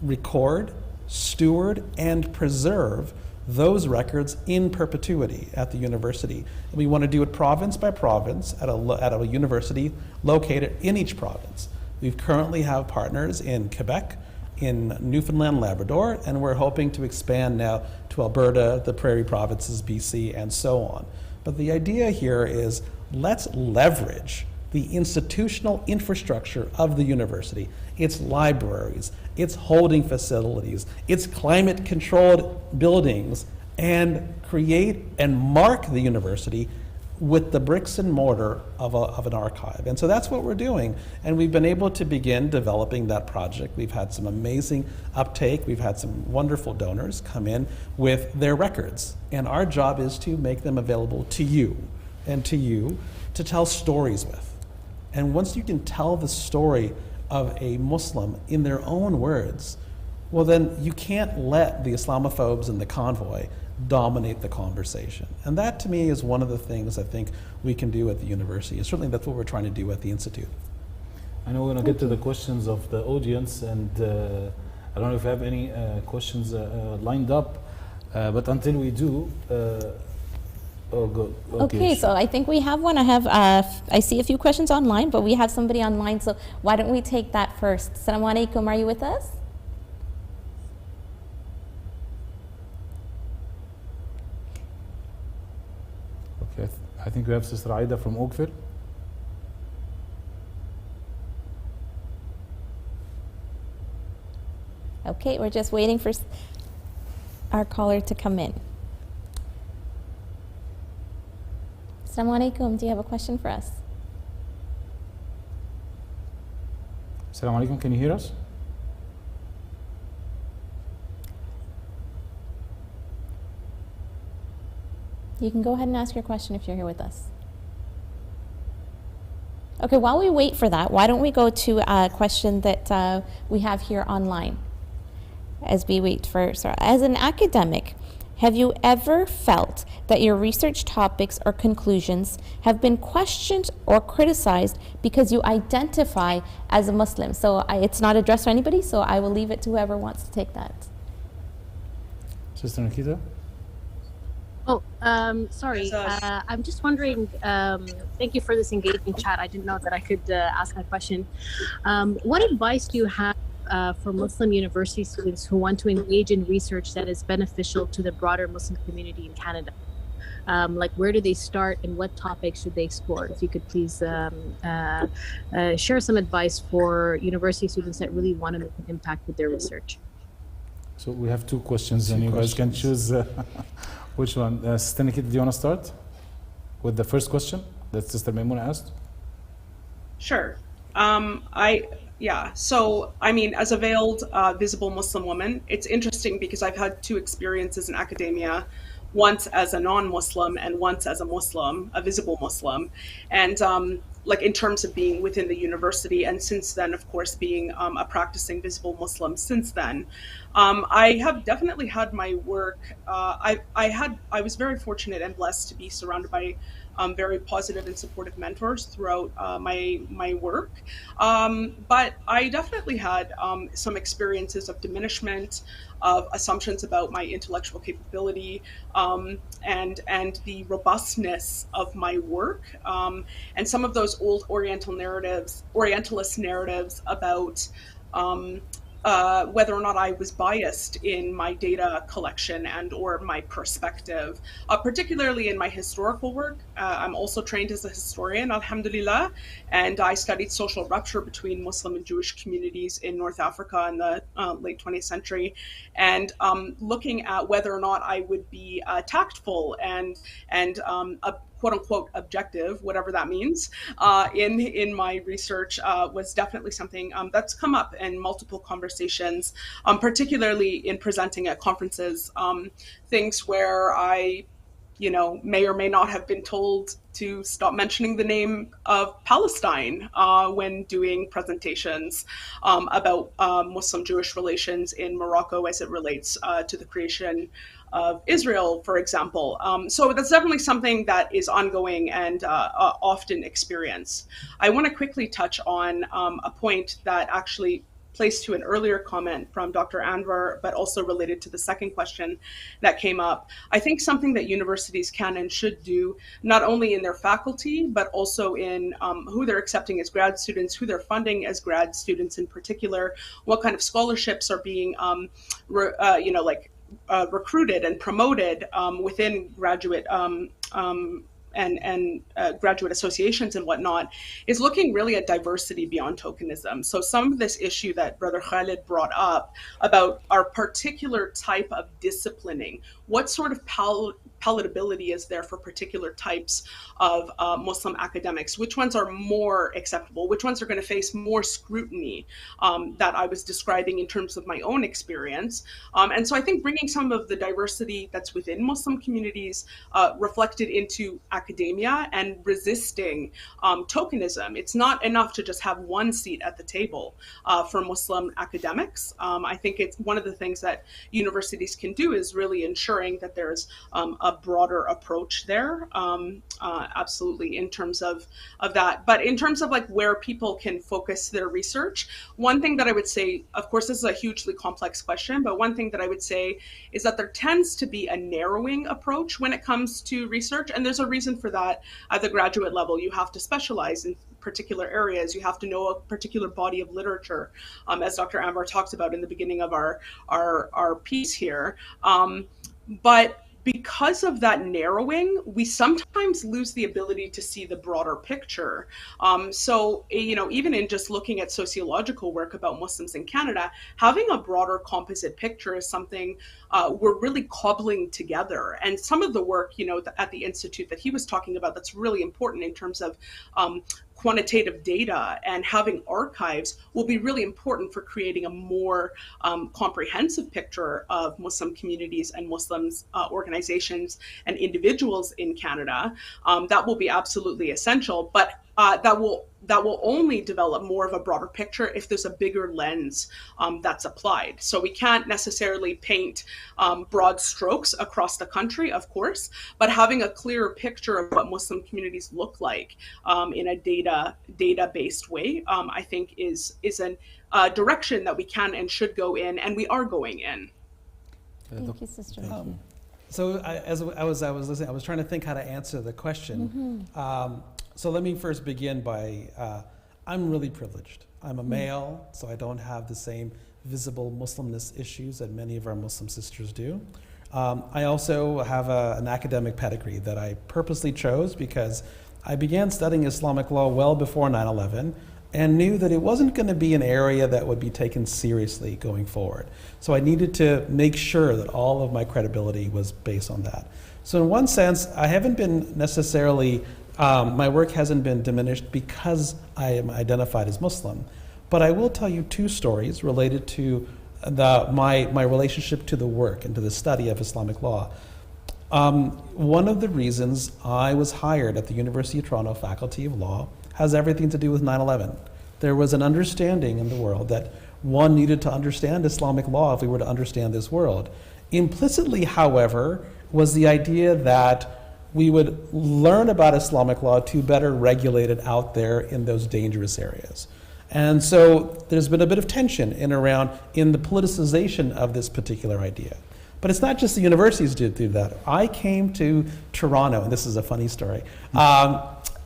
record, steward, and preserve those records in perpetuity at the university. And we want to do it province by province at a university located in each province. We currently have partners in Quebec, in Newfoundland, Labrador, and we're hoping to expand now to Alberta, the Prairie Provinces, BC, and so on. But the idea here is let's leverage the institutional infrastructure of the university, its libraries, its holding facilities, its climate-controlled buildings, and create and mark the university with the bricks and mortar of an archive. And so that's what we're doing. And we've been able to begin developing that project. We've had some amazing uptake. We've had some wonderful donors come in with their records. And our job is to make them available to you and to you to tell stories with. And once you can tell the story of a Muslim in their own words, well, then you can't let the Islamophobes in the convoy dominate the conversation. And that, to me, is one of the things I think we can do at the university. And certainly that's what we're trying to do at the Institute. I know we're going to get to the questions of the audience, and I don't know if you have any questions lined up, but until we do, Okay, so I think we have one. I see a few questions online, but we have somebody online, so why don't we take that first? Assalamu alaikum, are you with us? Okay, I think we have Sister Aida from Oakville. Okay, we're just waiting for our caller to come in. Assalamu alaikum, do you have a question for us? Assalamu alaikum, can you hear us? You can go ahead and ask your question if you're here with us. Okay, while we wait for that, why don't we go to a question that we have here online as we wait for Sarah. As an academic, have you ever felt that your research topics or conclusions have been questioned or criticized because you identify as a Muslim? So it's not addressed to anybody, so I will leave it to whoever wants to take that. Sister Nakita? Oh, sorry. I'm just wondering, thank you for this engaging chat. I didn't know that I could ask my question. What advice do you have for Muslim university students who want to engage in research that is beneficial to the broader Muslim community in Canada? Like, where do they start and what topics should they explore? If you could please share some advice for university students that really want to make an impact with their research. So we have two questions, and you guys can choose which one. Sister Nakita, do you want to start with the first question that Sister Maimuna asked? Sure. So, I mean, as a veiled, visible Muslim woman, it's interesting because I've had two experiences in academia, once as a non-Muslim and once as a Muslim, a visible Muslim. And like in terms of being within the university, and since then, of course, being a practicing visible Muslim since then. I have definitely had my work, I was very fortunate and blessed to be surrounded by very positive and supportive mentors throughout my work. But I definitely had some experiences of diminishment, of assumptions about my intellectual capability, and the robustness of my work. And some of those old Orientalist narratives about whether or not I was biased in my data collection and or my perspective, particularly in my historical work. I'm also trained as a historian, alhamdulillah, and I studied social rupture between Muslim and Jewish communities in North Africa in the late 20th century, and looking at whether or not I would be tactful and a quote unquote objective, whatever that means, in my research was definitely something that's come up in multiple conversations, particularly in presenting at conferences, things where I, may or may not have been told to stop mentioning the name of Palestine when doing presentations about Muslim-Jewish relations in Morocco as it relates to the creation of Israel, for example. So that's definitely something that is ongoing and often experienced. I want to quickly touch on a point that actually plays to an earlier comment from Dr. Anver, but also related to the second question that came up. I think something that universities can and should do, not only in their faculty, but also in who they're accepting as grad students, who they're funding as grad students in particular, what kind of scholarships are being, recruited and promoted within graduate and graduate associations and whatnot, is looking really at diversity beyond tokenism. So some of this issue that Brother Khalid brought up about our particular type of disciplining, what sort of palatability is there for particular types of Muslim academics, which ones are more acceptable, which ones are going to face more scrutiny that I was describing in terms of my own experience. And so I think bringing some of the diversity that's within Muslim communities reflected into academia and resisting tokenism. It's not enough to just have one seat at the table for Muslim academics. I think it's one of the things that universities can do is really ensuring that there's a broader approach there, absolutely, in terms of that. But in terms of like where people can focus their research, one thing that I would say, of course, this is a hugely complex question, but one thing that I would say is that there tends to be a narrowing approach when it comes to research, and there's a reason for that. At the graduate level, you have to specialize in particular areas. You have to know a particular body of literature, as Dr. Anver talked about in the beginning of our piece here. But because of that narrowing, we sometimes lose the ability to see the broader picture. So, you know, even in just looking at sociological work about Muslims in Canada, having a broader composite picture is something we're really cobbling together. And some of the work, you know, at the Institute that he was talking about, that's really important in terms of quantitative data and having archives will be really important for creating a more comprehensive picture of Muslim communities and Muslims organizations and individuals in Canada. That will be absolutely essential, but that will only develop more of a broader picture if there's a bigger lens that's applied. So we can't necessarily paint broad strokes across the country, of course, but having a clearer picture of what Muslim communities look like in a data-based way, I think is a direction that we can and should go in, and we are going in. Thank you, Sister. So as I was listening, I was trying to think how to answer the question. So let me first begin by, I'm really privileged. I'm a male, so I don't have the same visible Muslimness issues that many of our Muslim sisters do. I also have an academic pedigree that I purposely chose because I began studying Islamic law well before 9/11 and knew that it wasn't going to be an area that would be taken seriously going forward. So I needed to make sure that all of my credibility was based on that. So in one sense, I haven't been necessarily my work hasn't been diminished because I am identified as Muslim, but I will tell you two stories related to my relationship to the work and to the study of Islamic law. One of the reasons I was hired at the University of Toronto Faculty of Law has everything to do with 9/11. There was an understanding in the world that one needed to understand Islamic law if we were to understand this world. Implicitly, however, was the idea that we would learn about Islamic law to better regulate it out there in those dangerous areas. And so there's been a bit of tension in the politicization of this particular idea. But it's not just the universities that do that. I came to Toronto, and this is a funny story,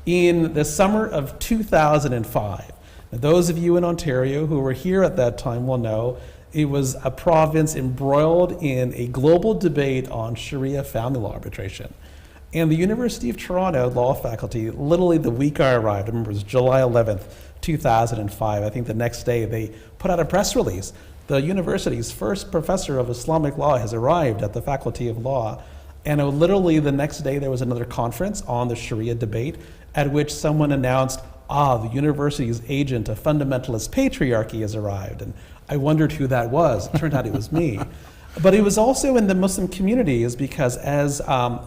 in the summer of 2005. Now, those of you in Ontario who were here at that time will know it was a province embroiled in a global debate on sharia family law arbitration. And the University of Toronto law faculty, literally the week I arrived, I remember it was July 11th, 2005, I think the next day they put out a press release. The university's first professor of Islamic law has arrived at the Faculty of Law. And literally the next day there was another conference on the Sharia debate at which someone announced, the university's agent of fundamentalist patriarchy has arrived. And I wondered who that was. It turned out it was me. But it was also in the Muslim community is because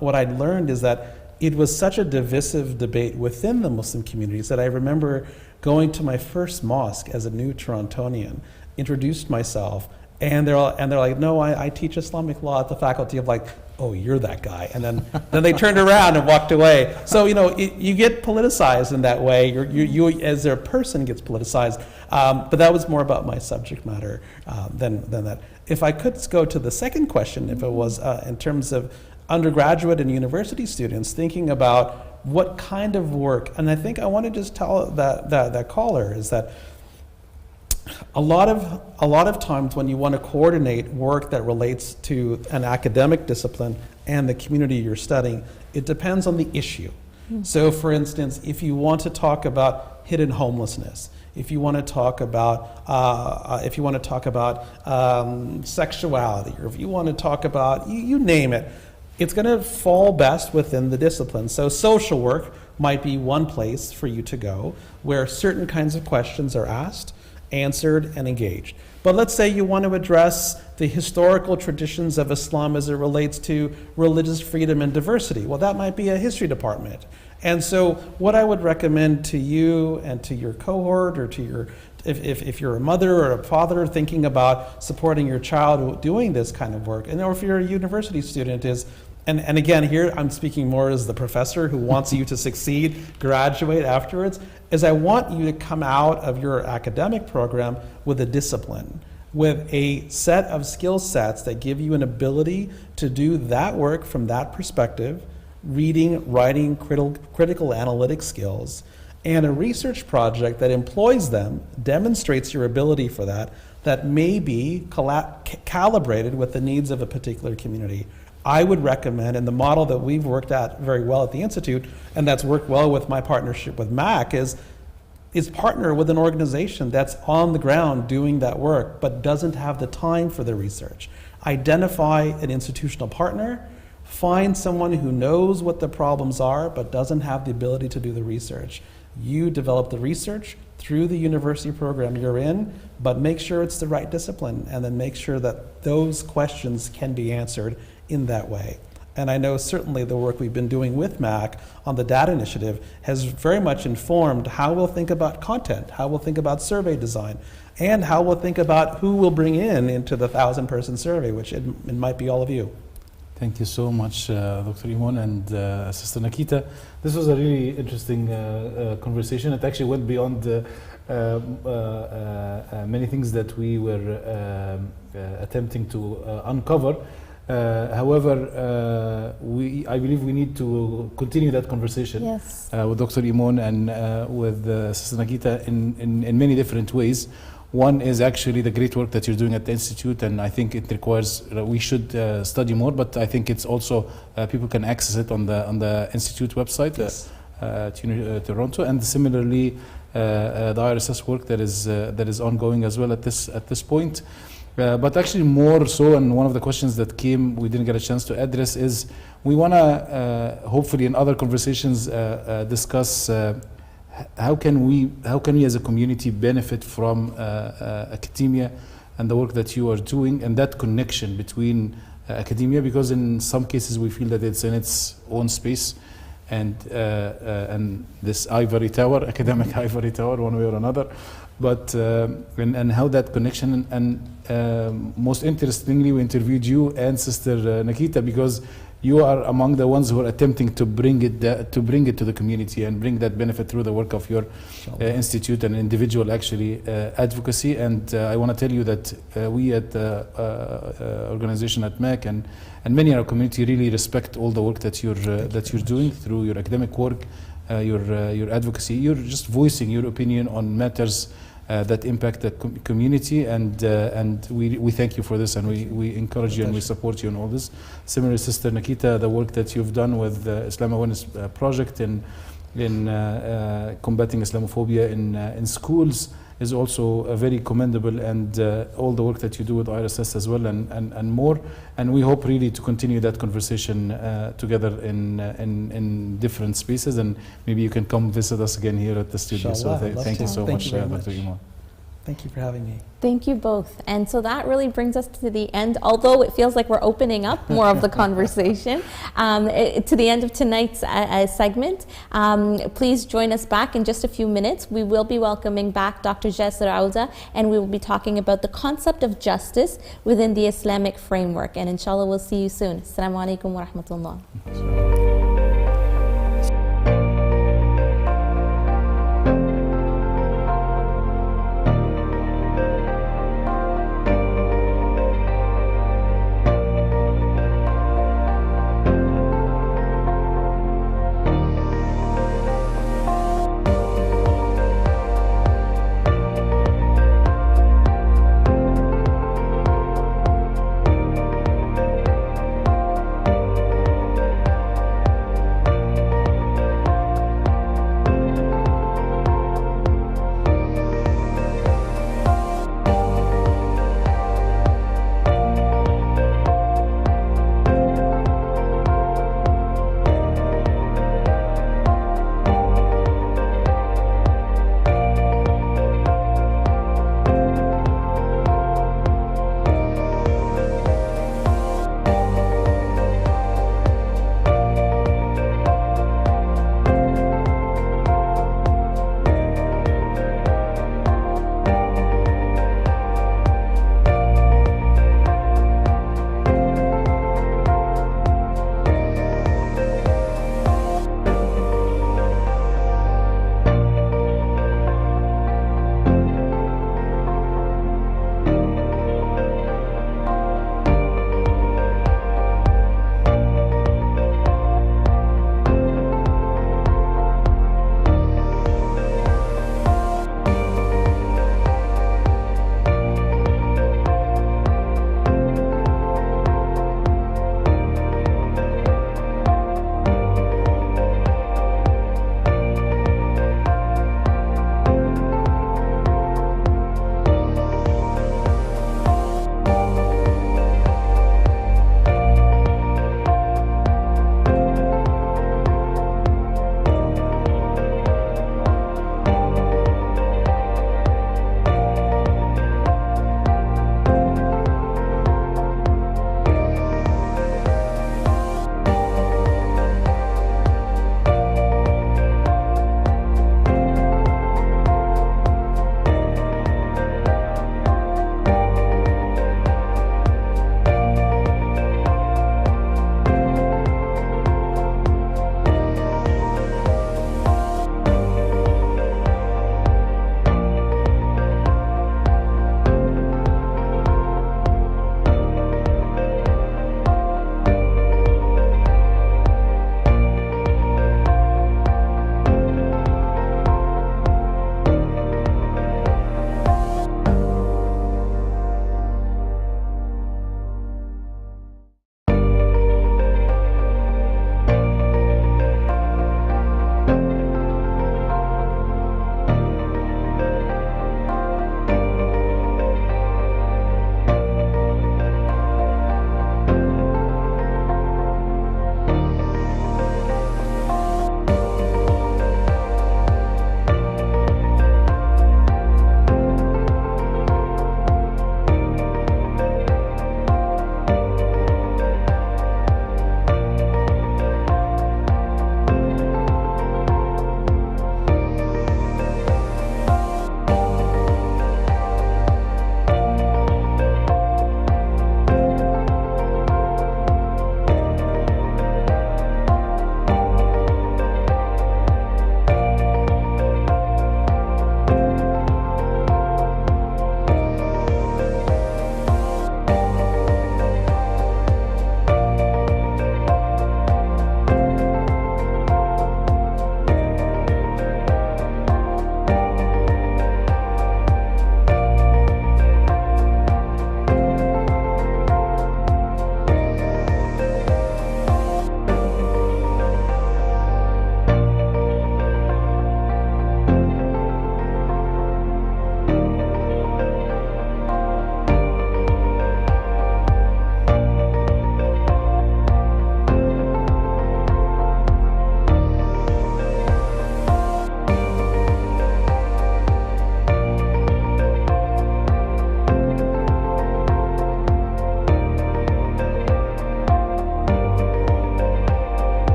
what I'd learned is that it was such a divisive debate within the Muslim communities that I remember going to my first mosque as a new Torontonian, introduced myself, and they're like, no, I teach Islamic law at the Faculty of, like, oh, you're that guy. And then they turned around and walked away. So, you know, you get politicized in that way. You as a person gets politicized. But that was more about my subject matter than that. If I could go to the second question, if it was in terms of undergraduate and university students thinking about what kind of work, and I think I want to just tell that caller is that a lot of times when you want to coordinate work that relates to an academic discipline and the community you're studying, it depends on the issue. So for instance, if you want to talk about hidden homelessness, if you want to talk about sexuality, or if you want to talk about you name it, it's going to fall best within the discipline. So social work might be one place for you to go where certain kinds of questions are asked, answered, and engaged. But let's say you want to address the historical traditions of Islam as it relates to religious freedom and diversity. Well, that might be a history department. And so what I would recommend to you and to your cohort, or to your, if you're a mother or a father thinking about supporting your child doing this kind of work, and or if you're a university student, is, and again, here I'm speaking more as the professor who wants you to succeed, graduate afterwards, is I want you to come out of your academic program with a discipline, with a set of skill sets that give you an ability to do that work from that perspective, reading, writing, critical analytic skills, and a research project that employs them, demonstrates your ability for that, that may be calibrated with the needs of a particular community. I would recommend, and the model that we've worked at very well at the Institute, and that's worked well with my partnership with MAC, is partner with an organization that's on the ground doing that work, but doesn't have the time for the research. Identify an institutional partner, find someone who knows what the problems are, but doesn't have the ability to do the research. You develop the research through the university program you're in, but make sure it's the right discipline, and then make sure that those questions can be answered in that way. And I know certainly the work we've been doing with MAC on the data initiative has very much informed how we'll think about content, how we'll think about survey design, and how we'll think about who we'll bring into the 1,000-person survey, which it might be all of you. Thank you so much, Dr. Emon and Sister Nakita. This was a really interesting conversation. It actually went beyond many things that we were attempting to uncover. However, I believe we need to continue that conversation with Dr. Emon and with Sister Nakita in many different ways. One is actually the great work that you're doing at the Institute, and I think it requires, we should study more, but I think it's also, people can access it on the Institute website, Toronto, and similarly the IRSS work that is ongoing as well at this point. But actually more so, and one of the questions that came, we didn't get a chance to address, is we want to hopefully in other conversations discuss how can we as a community benefit from academia and the work that you are doing, and that connection between academia, because in some cases we feel that it's in its own space, and this ivory tower, academic ivory tower, one way or another. But and how that connection, and most interestingly, we interviewed you and Sister Nakita because you are among the ones who are attempting to bring it to the community and bring that benefit through the work of your institute and individual actually advocacy. And I want to tell you that we at the organization at MAC and many in our community really respect all the work that you're doing through your academic work, your advocacy. You're just voicing your opinion on matters that impact the community, and we thank you for this, and we encourage you and we support you in all this. Similarly, Sister Nakita, the work that you've done with the Islam Awareness Project in combating Islamophobia in schools is also very commendable, and all the work that you do with IRSS as well, and more. And we hope really to continue that conversation together in different spaces, and maybe you can come visit us again here at the studio. So thank you so much, Dr. Emon. Thank you for having me. Thank you both. And so that really brings us to the end, although it feels like we're opening up more of the conversation, to the end of tonight's segment. Please join us back in just a few minutes. We will be welcoming back Dr. Jasser Auda, and we will be talking about the concept of justice within the Islamic framework. And inshallah, we'll see you soon. Assalamu alaikum wa rahmatullah.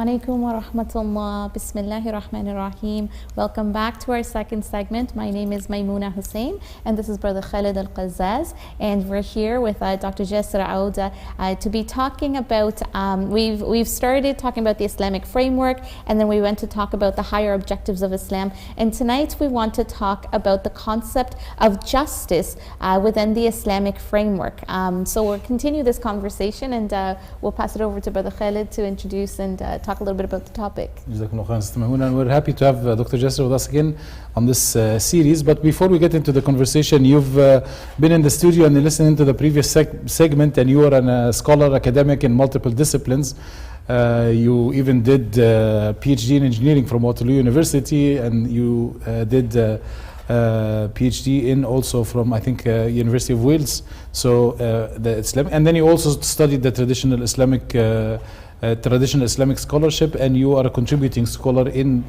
alaikum wa rahmatullah. Bismillahir Rahmanir Rahim. Welcome back to our second segment. My name is Maimouna Hussein, and this is Brother Khalid Al-Qazzaz. And we're here with Dr. Jasser Auda to be talking about, we've started talking about the Islamic framework, and then we went to talk about the higher objectives of Islam. And tonight we want to talk about the concept of justice within the Islamic framework. So we'll continue this conversation, and we'll pass it over to Brother Khalid to introduce and talk a little bit about the topic. And we're happy to have Dr. Jasser with us again on this series. But before we get into the conversation, you've been in the studio and listening to the previous segment, and you are a scholar, academic in multiple disciplines. You even did PhD in engineering from Waterloo University, and you did PhD in also from, I think, University of Wales. So the Islam, and then you also studied the traditional Islamic scholarship, and you are a contributing scholar in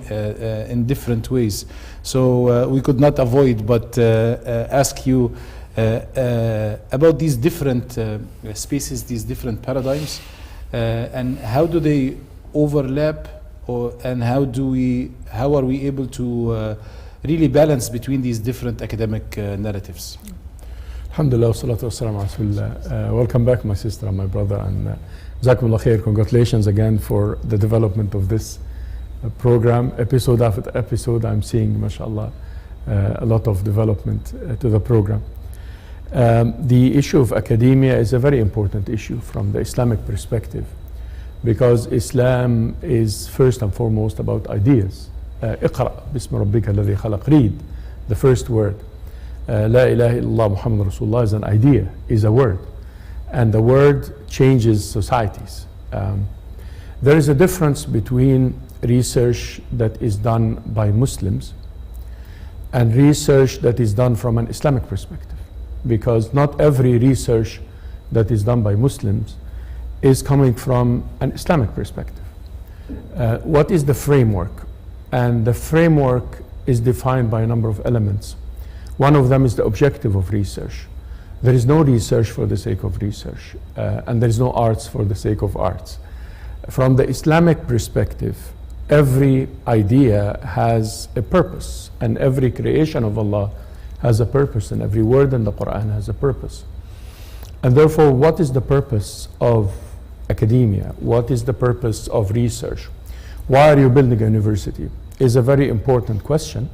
different ways. So we could not avoid but ask you about these different spaces, these different paradigms, and how do they overlap, and how are we able to really balance between these different academic narratives? Alhamdulillah, wa salatu wa salam ala Rasulillah. Welcome back, my sister and my brother, and Jazakumullah khair. Congratulations again for the development of this program. Episode after episode, I'm seeing, mashallah, a lot of development to the program. The issue of academia is a very important issue from the Islamic perspective, because Islam is first and foremost about ideas. اقرأ باسم ربك الذي خلق. Read the first word. La ilaha illallah Muhammad Rasulullah is an idea, is a word, and the word changes societies. There is a difference between research that is done by Muslims and research that is done from an Islamic perspective, because not every research that is done by Muslims is coming from an Islamic perspective. What is the framework? And the framework is defined by a number of elements. One of them is the objective of research. There is no research for the sake of research, and there is no arts for the sake of arts. From the Islamic perspective, every idea has a purpose, and every creation of Allah has a purpose, and every word in the Quran has a purpose. And therefore, what is the purpose of academia? What is the purpose of research? Why are you building a university? Is a very important question.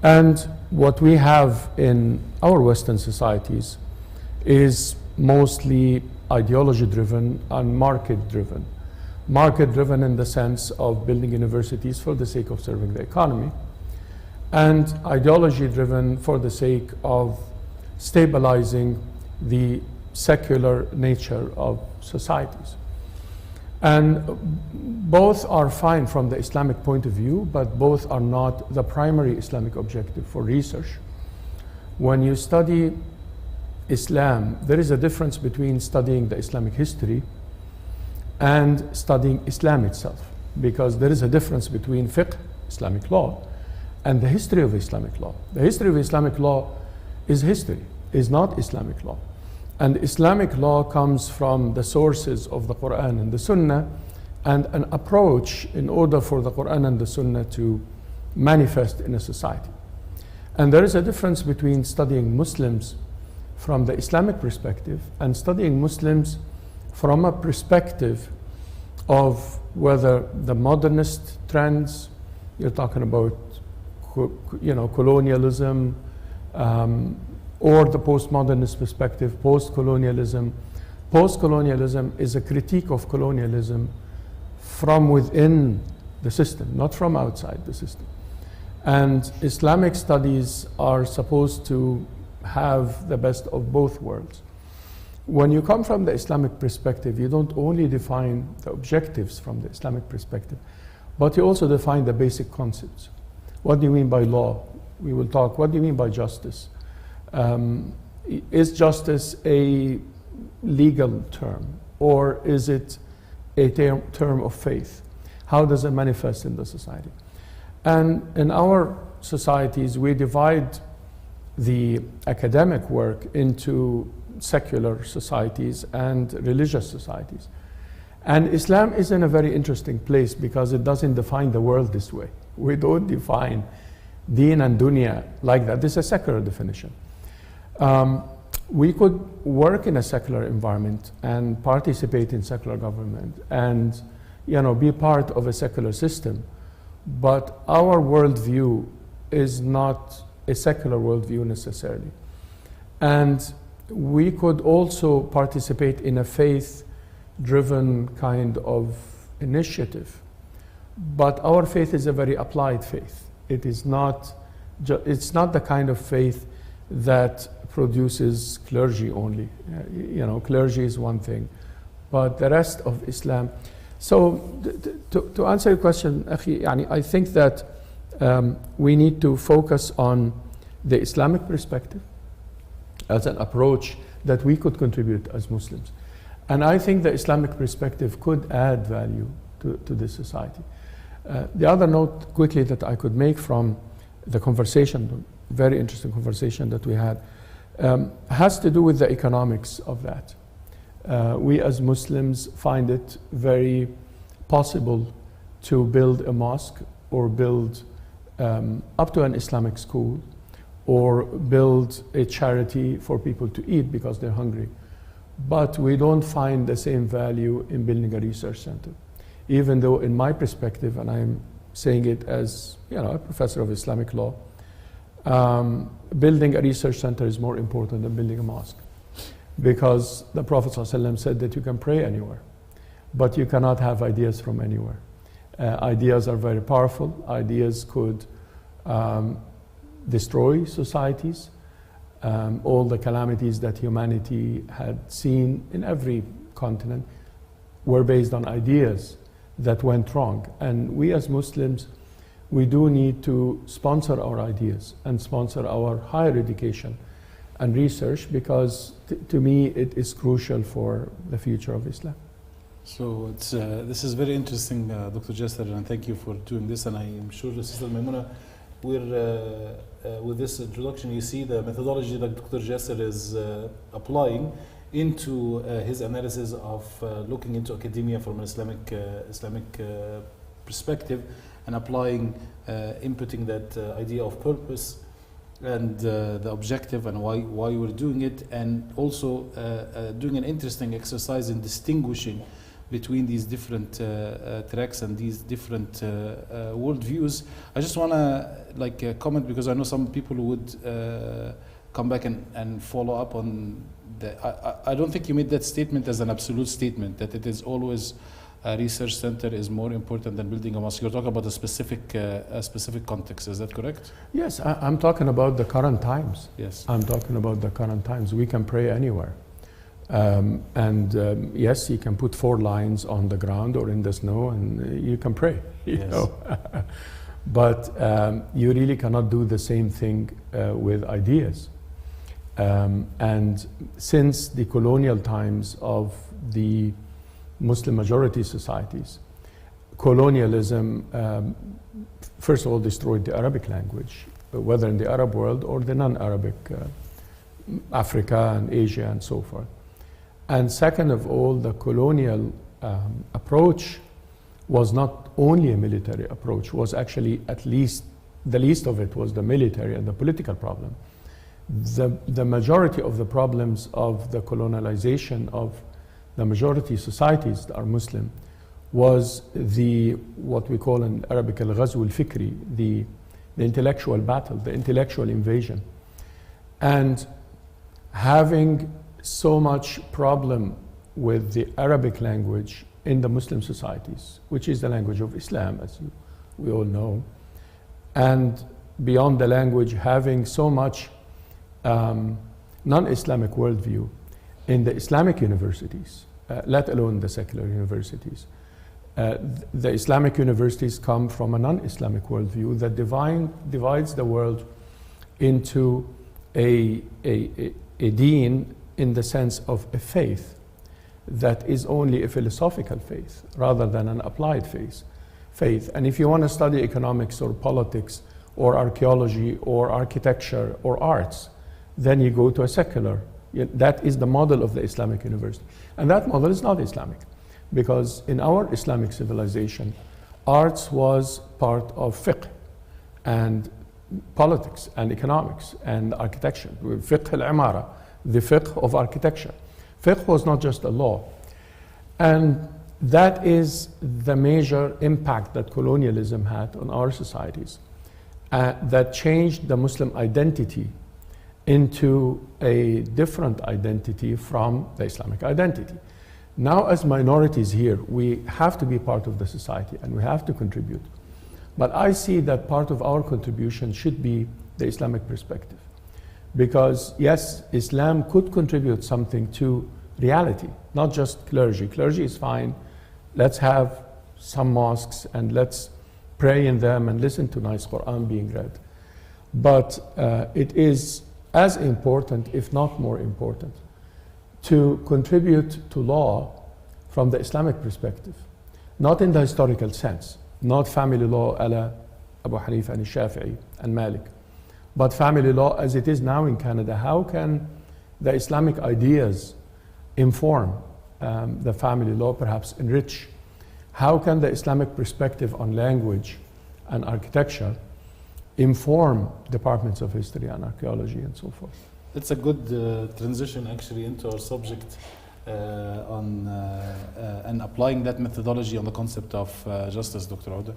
And what we have in our Western societies is mostly ideology driven and market driven. Market driven in the sense of building universities for the sake of serving the economy, and ideology driven for the sake of stabilizing the secular nature of societies. And both are fine from the Islamic point of view, but both are not the primary Islamic objective for research. When you study Islam, there is a difference between studying the Islamic history and studying Islam itself, because there is a difference between fiqh, Islamic law, and the history of Islamic law. The history of Islamic law is history, is not Islamic law. And Islamic law comes from the sources of the Quran and the Sunnah, and an approach in order for the Quran and the Sunnah to manifest in a society. And there is a difference between studying Muslims from the Islamic perspective and studying Muslims from a perspective of whether the modernist trends, you're talking about, colonialism, or the postmodernist perspective, post-colonialism. Post-colonialism is a critique of colonialism from within the system, not from outside the system. And Islamic studies are supposed to have the best of both worlds. When you come from the Islamic perspective, you don't only define the objectives from the Islamic perspective, but you also define the basic concepts. What do you mean by law? We will talk, what do you mean by justice? Is justice a legal term, or is it a term of faith? How does it manifest in the society? And in our societies, we divide the academic work into secular societies and religious societies. And Islam is in a very interesting place because it doesn't define the world this way. We don't define deen and dunya like that. This is a secular definition. We could work in a secular environment and participate in secular government and, you know, be part of a secular system, but our worldview is not a secular worldview necessarily. And we could also participate in a faith-driven kind of initiative, but our faith is a very applied faith. It is not, it's not the kind of faith that produces clergy only. You know, clergy is one thing, but the rest of Islam. So to answer your question, Akhi, I think that we need to focus on the Islamic perspective as an approach that we could contribute as Muslims. And I think the Islamic perspective could add value to this society. The other note quickly that I could make from the conversation, very interesting conversation that we had, has to do with the economics of that. We as Muslims find it very possible to build a mosque or build up to an Islamic school or build a charity for people to eat because they're hungry. But we don't find the same value in building a research center. Even though in my perspective, and I'm saying it as, you know, a professor of Islamic law, building a research center is more important than building a mosque. Because the Prophet ﷺ said that you can pray anywhere, but you cannot have ideas from anywhere. Ideas are very powerful. Ideas could destroy societies. All the calamities that humanity had seen in every continent were based on ideas that went wrong. And we as Muslims, we do need to sponsor our ideas and sponsor our higher education and research because to me it is crucial for the future of Islam. So it's, this is very interesting, Dr. Jasser, and thank you for doing this. And I am sure, Sister Maimuna, we're, with this introduction, you see the methodology that Dr. Jasser is applying into his analysis of looking into academia from an Islamic perspective and applying, inputting that idea of purpose and the objective and why we're doing it, and also doing an interesting exercise in distinguishing between these different tracks and these different worldviews. I just want to comment because I know some people would come back and follow up on the. I don't think you made that statement as an absolute statement that it is always a research center is more important than building a mosque. You're talking about a specific context. Is that correct? Yes, I'm talking about the current times. Yes, I'm talking about the current times. We can pray anywhere. Yes, you can put 4 lines on the ground or in the snow and you can pray. You know? But you really cannot do the same thing with ideas. And since the colonial times of the Muslim majority societies, colonialism, first of all, destroyed the Arabic language, whether in the Arab world or the non-Arabic, Africa and Asia and so forth. And second of all, the colonial approach was not only a military approach, was actually at least, the least of it was the military and the political problem. The majority of the problems of the colonialization of the majority societies that are Muslim was what we call in Arabic al-ghazw al-fikri, the intellectual battle, the intellectual invasion. And having so much problem with the Arabic language in the Muslim societies, which is the language of Islam, as we all know, and beyond the language, having so much non-Islamic worldview in the Islamic universities, let alone the secular universities. The Islamic universities come from a non-Islamic worldview that divides the world into a deen in the sense of a faith that is only a philosophical faith rather than an applied faith. And if you want to study economics or politics or archaeology or architecture or arts, then you go to a secular. That is the model of the Islamic university. And that model is not Islamic. because in our Islamic civilization, arts was part of fiqh and politics and economics and architecture. Fiqh al-imara, the fiqh of architecture. Fiqh was not just a law. And that is the major impact that colonialism had on our societies, that changed the Muslim identity into a different identity from the Islamic identity. Now, as minorities here, we have to be part of the society and we have to contribute. But I see that part of our contribution should be the Islamic perspective. Because yes, Islam could contribute something to reality, not just clergy. Clergy is fine. Let's have some mosques and let's pray in them and listen to nice Quran being read. But it is as important, if not more important, to contribute to law from the Islamic perspective, not in the historical sense, not family law a la Abu Hanifa and Shafi'i and Malik, but family law as it is now in Canada. How can the Islamic ideas inform the family law, perhaps enrich? How can the Islamic perspective on language and architecture inform departments of history and archaeology and so forth? It's a good transition actually into our subject on and applying that methodology on the concept of justice, Dr. Auda.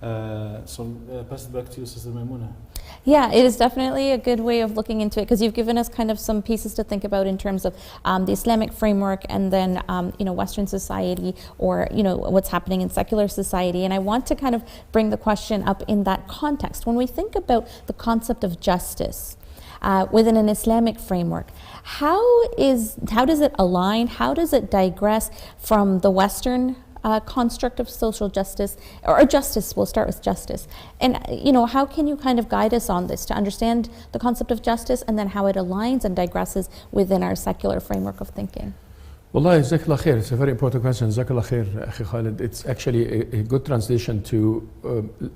Pass it back to you, Sister Maimuna. Yeah, it is definitely a good way of looking into it, because you've given us kind of some pieces to think about in terms of the Islamic framework and then Western society, or what's happening in secular society. And I want to kind of bring the question up in that context. When we think about the concept of justice within an Islamic framework, how does it align? How does it digress from the Western construct of social justice, or justice? We'll start with justice. And how can you kind of guide us on this to understand the concept of justice, and then how it aligns and digresses within our secular framework of thinking? Wallahi, Jazakallah khair. It's a very important question. Jazakallah khair, Akhi Khalid. It's actually a good translation to,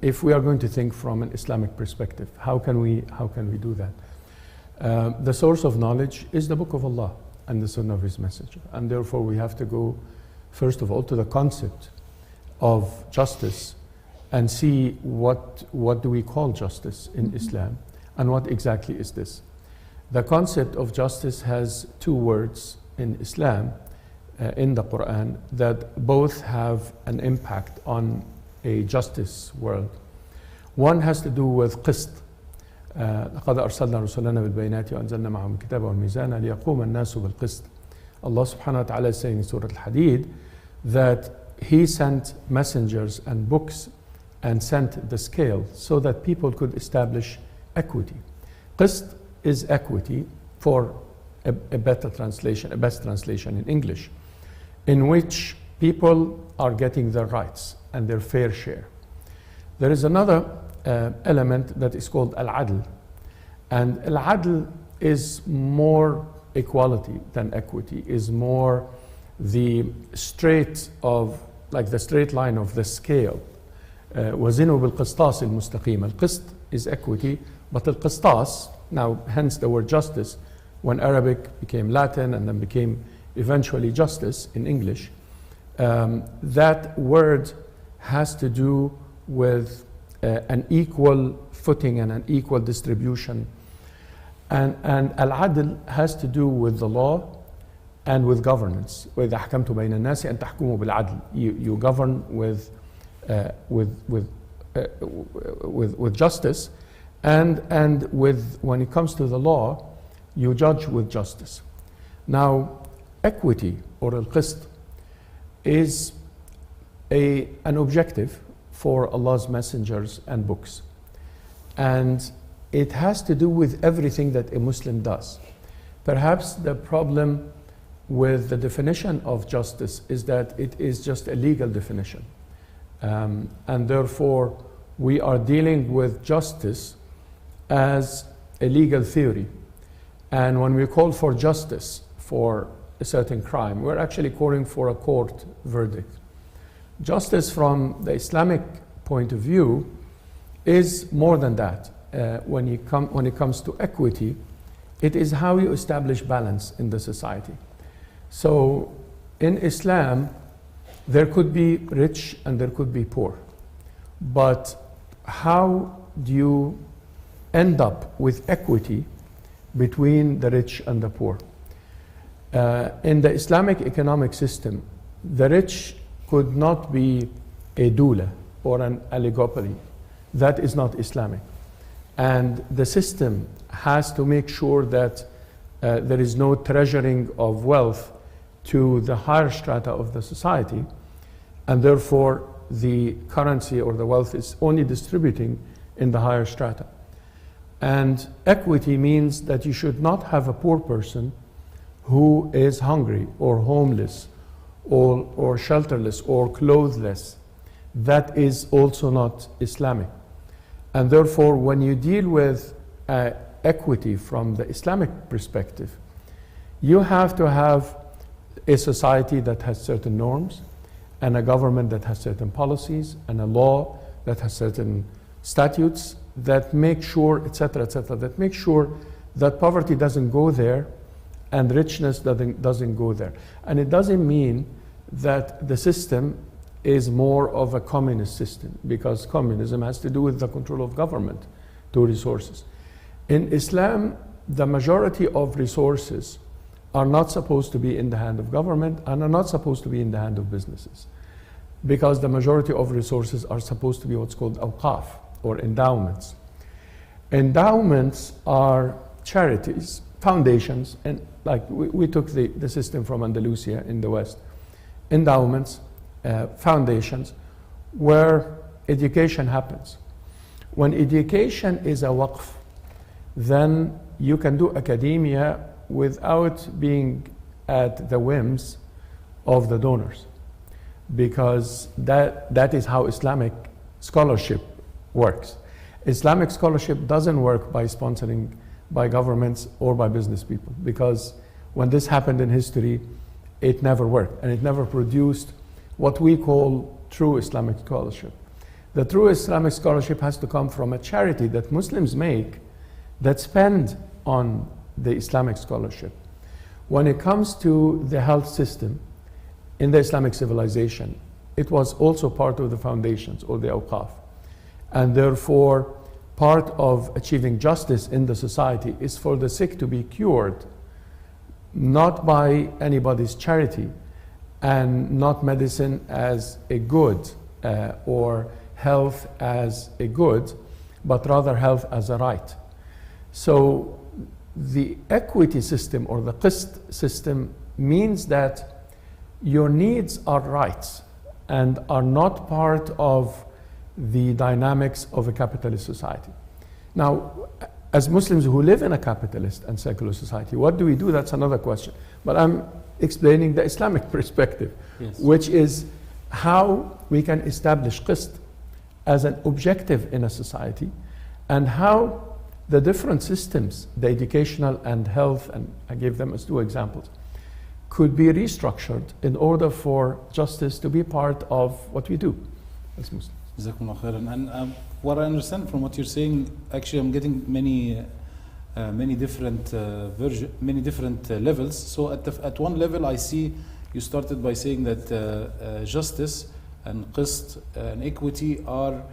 if we are going to think from an Islamic perspective, how can we do that? The source of knowledge is the Book of Allah and the Sunnah of His Messenger, and therefore we have to go first of all to the concept of justice and see what do we call justice in Islam, and what exactly is this. The concept of justice has two words in Islam, in the Quran, that both have an impact on a justice world. One has to do with qist. لقد أرسلنا رسلنا بالبينات وأنزلنا معهم الكتاب والميزان ليقوم الناس بالقسط. Allah subhanahu wa ta'ala is saying in Surah Al-Hadid that He sent messengers and books and sent the scale so that people could establish equity. Qist is equity, for a better translation, a best translation in English, in which people are getting their rights and their fair share. There is another element that is called al-adl, and al-adl is more equality than equity, is more the straight of, like the straight line of the scale. وزنوا بالقسطاس المستقيم. القسط is equity, but القسطاس, now hence the word justice, when Arabic became Latin and then became eventually justice in English, that word has to do with an equal footing and an equal distribution. And al-adl has to do with the law and with governance. وَإِذَا حَكَمْتُ بَيْنَ النَّاسِ أَن تَحْكُمُوا بِالْعَدْلِ. You govern with justice, and when it comes to the law, you judge with justice. Now, equity or al-qist is an objective for Allah's messengers and books, and it has to do with everything that a Muslim does. Perhaps the problem with the definition of justice is that it is just a legal definition, and therefore we are dealing with justice as a legal theory. And when we call for justice for a certain crime, we're actually calling for a court verdict. Justice from the Islamic point of view is more than that. When it comes to equity, it is how you establish balance in the society. So in Islam, There could be rich and there could be poor. But how do you end up with equity between the rich and the poor? In the Islamic economic system, the rich could not be a doula or an oligopoly. That is not Islamic. And the system has to make sure that there is no treasuring of wealth to the higher strata of the society, and therefore the currency or the wealth is only distributing in the higher strata. And equity means that you should not have a poor person who is hungry or homeless or shelterless or clothless. That is also not Islamic. And therefore, when you deal with equity from the Islamic perspective, you have to have a society that has certain norms, and a government that has certain policies, and a law that has certain statutes that make sure, etc., that make sure that poverty doesn't go there and richness doesn't go there. And it doesn't mean that the system is more of a communist system, because communism has to do with the control of government to resources. In Islam, the majority of resources are not supposed to be in the hand of government and are not supposed to be in the hand of businesses, because the majority of resources are supposed to be what's called awqaf, or endowments. Endowments are charities, foundations, and like we took the system from Andalusia in the West. Endowments, foundations, where education happens. When education is a waqf, then you can do academia without being at the whims of the donors, because that is how Islamic scholarship works. Islamic scholarship doesn't work by sponsoring by governments or by business people, because when this happened in history, it never worked, and it never produced what we call true Islamic scholarship. The true Islamic scholarship has to come from a charity that Muslims make that spend on the Islamic scholarship. When it comes to the health system in the Islamic civilization, it was also part of the foundations or the awqaf. And therefore, part of achieving justice in the society is for the sick to be cured, not by anybody's charity, and not medicine as a good or health as a good, but rather health as a right. So the equity system or the qist system means that your needs are rights and are not part of the dynamics of a capitalist society. Now, as Muslims who live in a capitalist and secular society, what do we do? That's another question. But I'm explaining the Islamic perspective, yes, which is how we can establish qist as an objective in a society, and how the different systems, the educational and health, and I gave them as two examples, could be restructured in order for justice to be part of what we do as Muslims. And what I understand from what you're saying, actually I'm getting many different levels. So at one level I see you started by saying that justice and qist and equity are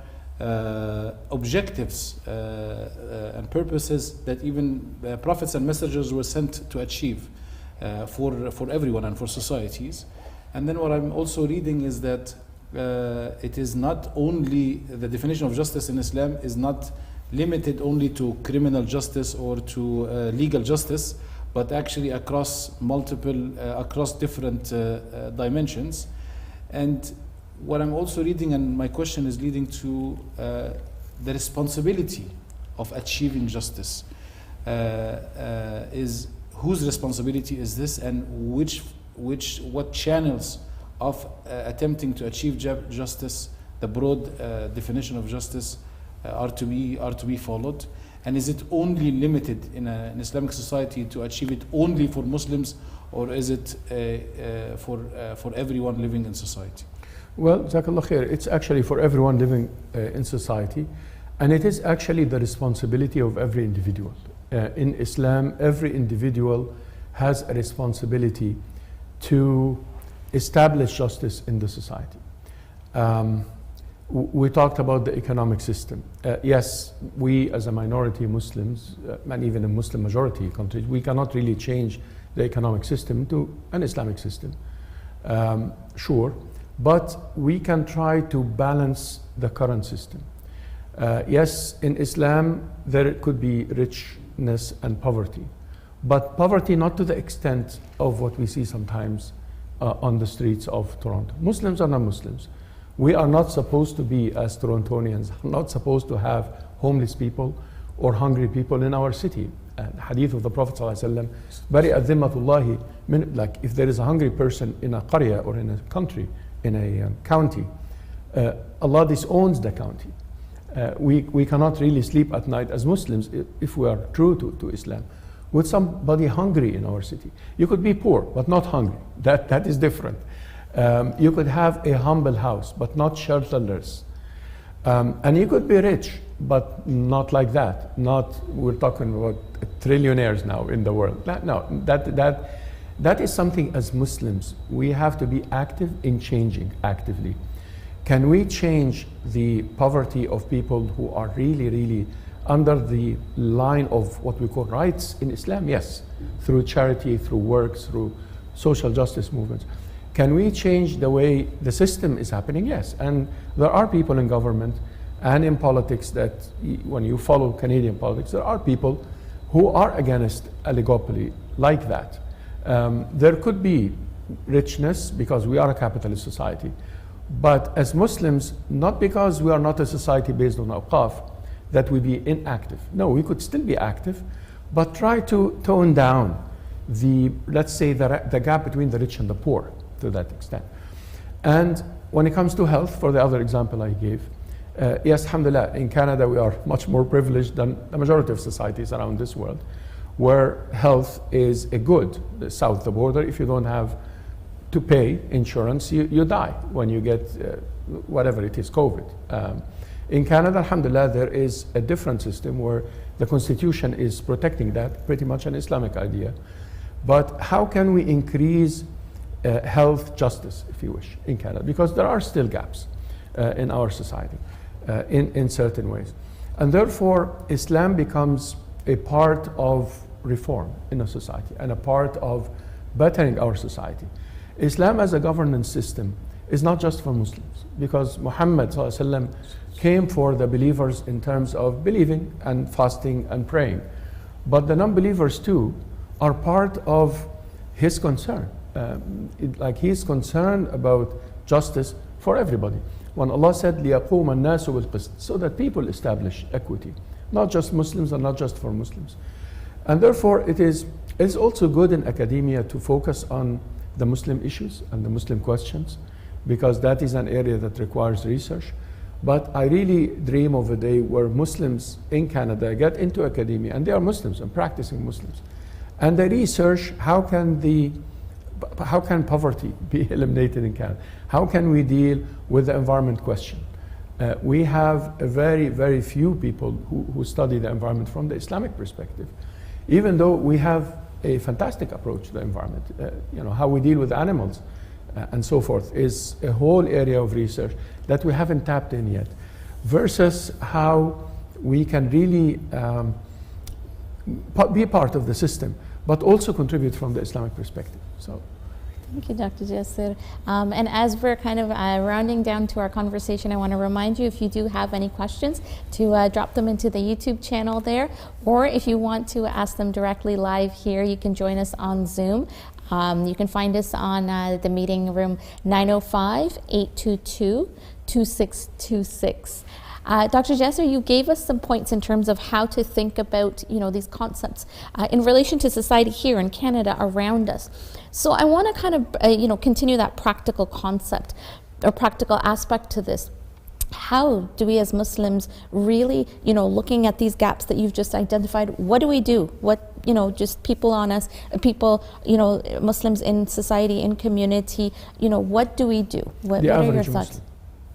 objectives and purposes that even prophets and messengers were sent to achieve for everyone and for societies. And then what I'm also reading is that it is not only, the definition of justice in Islam is not limited only to criminal justice or to legal justice, but actually across different dimensions. And what I'm also reading, and my question is leading to the responsibility of achieving justice. Is whose responsibility is this, and what channels of attempting to achieve justice, the broad definition of justice, are to be followed? And is it only limited in an Islamic society to achieve it only for Muslims, or is it for everyone living in society? Well, Jazakallah khair, it's actually for everyone living in society, and it is actually the responsibility of every individual. In Islam, every individual has a responsibility to establish justice in the society. We talked about the economic system. Yes, we as a minority Muslims, and even in Muslim majority countries, we cannot really change the economic system to an Islamic system, sure, but we can try to balance the current system. Yes, in Islam, there could be richness and poverty, but poverty not to the extent of what we see sometimes on the streets of Toronto. Muslims are not Muslims. We are not supposed to be, as Torontonians, not supposed to have homeless people or hungry people in our city. Hadith of the Prophet ﷺ, bari'at dhimmatullahi, like if there is a hungry person in a qarya or in a country, in a county, Allah disowns the county. We cannot really sleep at night as Muslims if we are true to Islam with somebody hungry in our city. You could be poor but not hungry. That is different. You could have a humble house but not shelterless. And you could be rich but not like that. We're talking about trillionaires now in the world. No, that is something as Muslims we have to be active in changing actively. Can we change the poverty of people who are really, really under the line of what we call rights in Islam? Yes, through charity, through work, through social justice movements. Can we change the way the system is happening? Yes, and there are people in government and in politics that, when you follow Canadian politics, there are people who are against oligopoly like that. There could be richness because we are a capitalist society, but as Muslims, not because we are not a society based on awqaf, that we be inactive. No, we could still be active, but try to tone down let's say, the gap between the rich and the poor to that extent. And when it comes to health, for the other example I gave, yes, alhamdulillah, in Canada we are much more privileged than the majority of societies around this world, where health is a good. South of the border, if you don't have to pay insurance, you die when you get whatever it is, COVID. In Canada, alhamdulillah, there is a different system where the constitution is protecting that, pretty much an Islamic idea. But how can we increase health justice, if you wish, in Canada? Because there are still gaps in our society in certain ways. And therefore, Islam becomes a part of reform in a society and a part of bettering our society. Islam as a governance system is not just for Muslims, because Muhammad ﷺ came for the believers in terms of believing and fasting and praying. But the non-believers too are part of his concern. Like he is concerned about justice for everybody. When Allah said, لِيَقُومَ النَّاسُ بِالْقِسْطِ, so that people establish equity, not just Muslims and not just for Muslims. And therefore it's also good in academia to focus on the Muslim issues and the Muslim questions, because that is an area that requires research. But I really dream of a day where Muslims in Canada get into academia, and they are Muslims and practicing Muslims, and they research how can poverty be eliminated in Canada? How can we deal with the environment question? We have a very, very few people who study the environment from the Islamic perspective, even though we have a fantastic approach to the environment. How we deal with animals and so forth is a whole area of research that we haven't tapped in yet, versus how we can really be part of the system, but also contribute from the Islamic perspective. So. Thank you, Dr. Jasser. And as we're kind of rounding down to our conversation, I want to remind you, if you do have any questions, to drop them into the YouTube channel there, or if you want to ask them directly live here, you can join us on Zoom. You can find us on the meeting room 905-822-2626. Dr. Jasser, you gave us some points in terms of how to think about, these concepts in relation to society here in Canada around us. So I want to kind of, continue that practical concept or practical aspect to this. How do we as Muslims really, looking at these gaps that you've just identified, what do we do? What, just people on us, people, Muslims in society, in community, what do we do? What are your thoughts? Muslim.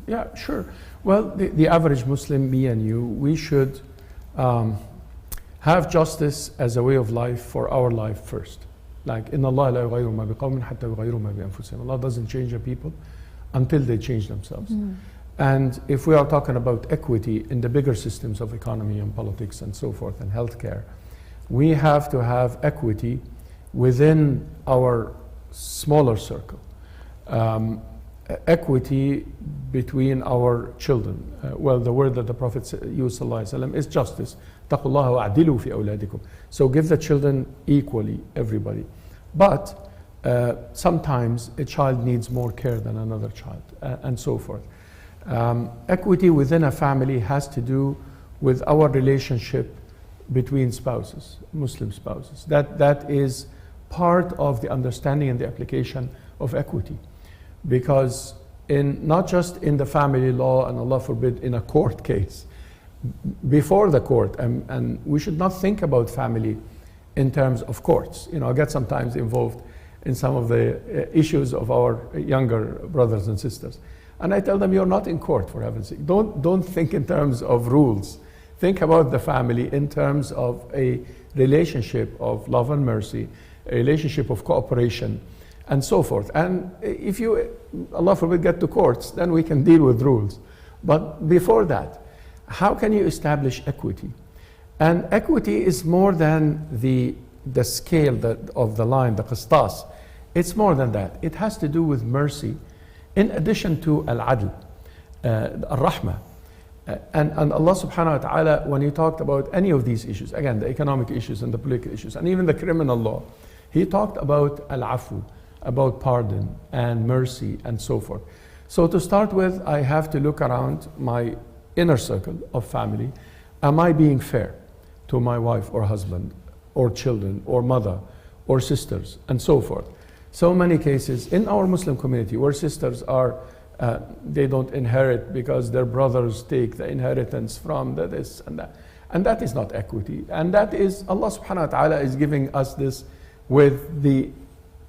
Yeah, sure. Well, the average Muslim, me and you, we should have justice as a way of life for our life first. Like, إن الله لا يغير ما بقوم حتى يغيروا ما بأنفسهم. Allah doesn't change the people until they change themselves. And if we are talking about equity in the bigger systems of economy and politics and so forth and healthcare, we have to have equity within our smaller circle. Equity between our children. Well, the word that the Prophet used ﷺ is justice. اتقوا الله وأعدلوا في أولادكم. So give the children equally, everybody. But sometimes a child needs more care than another child, and so forth. Equity within a family has to do with our relationship between spouses, Muslim spouses. That is part of the understanding and the application of equity. Because not just in the family law, and Allah forbid, in a court case, before the court, and we should not think about family in terms of courts. You know, I get sometimes involved in some of the issues of our younger brothers and sisters. And I tell them, you're not in court, for heaven's sake. Don't think in terms of rules. Think about the family in terms of a relationship of love and mercy, a relationship of cooperation, and so forth. And if you, Allah forbid, get to courts, then we can deal with rules. But before that, how can you establish equity? And equity is more than the scale of the line, the qistas. It's more than that. It has to do with mercy, in addition to al-adl, al-rahmah. And Allah subhanahu wa ta'ala, when He talked about any of these issues, again, the economic issues and the political issues, and even the criminal law, He talked about al-afu, about pardon and mercy and so forth. So to start with, I have to look around my inner circle of family. Am I being fair to my wife or husband or children or mother or sisters and so forth? So many cases in our Muslim community where sisters are, they don't inherit because their brothers take the inheritance from this and that. And that is not equity. And that is, Allah subhanahu wa ta'ala is giving us this with the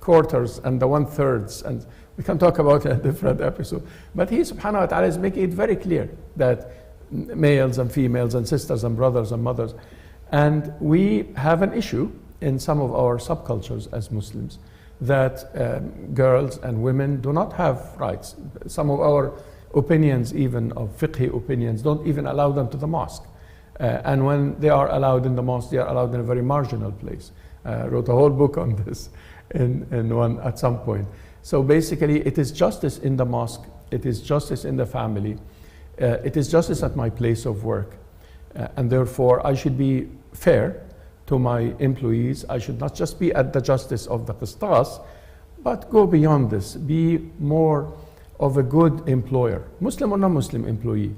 quarters and the 1/3. And we can talk about a different episode. But He subhanahu wa ta'ala is making it very clear that males and females and sisters and brothers and mothers. And we have an issue in some of our subcultures as Muslims that girls and women do not have rights. Some of our opinions, even of fiqhi opinions, don't even allow them to the mosque. And when they are allowed in the mosque, they are allowed in a very marginal place. Wrote a whole book on this in one at some point. So basically, it is justice in the mosque, it is justice in the family, it is justice at my place of work. And therefore, I should be fair to my employees. I should not just be at the justice of the qistas, but go beyond this, be more of a good employer, Muslim or non-Muslim employee.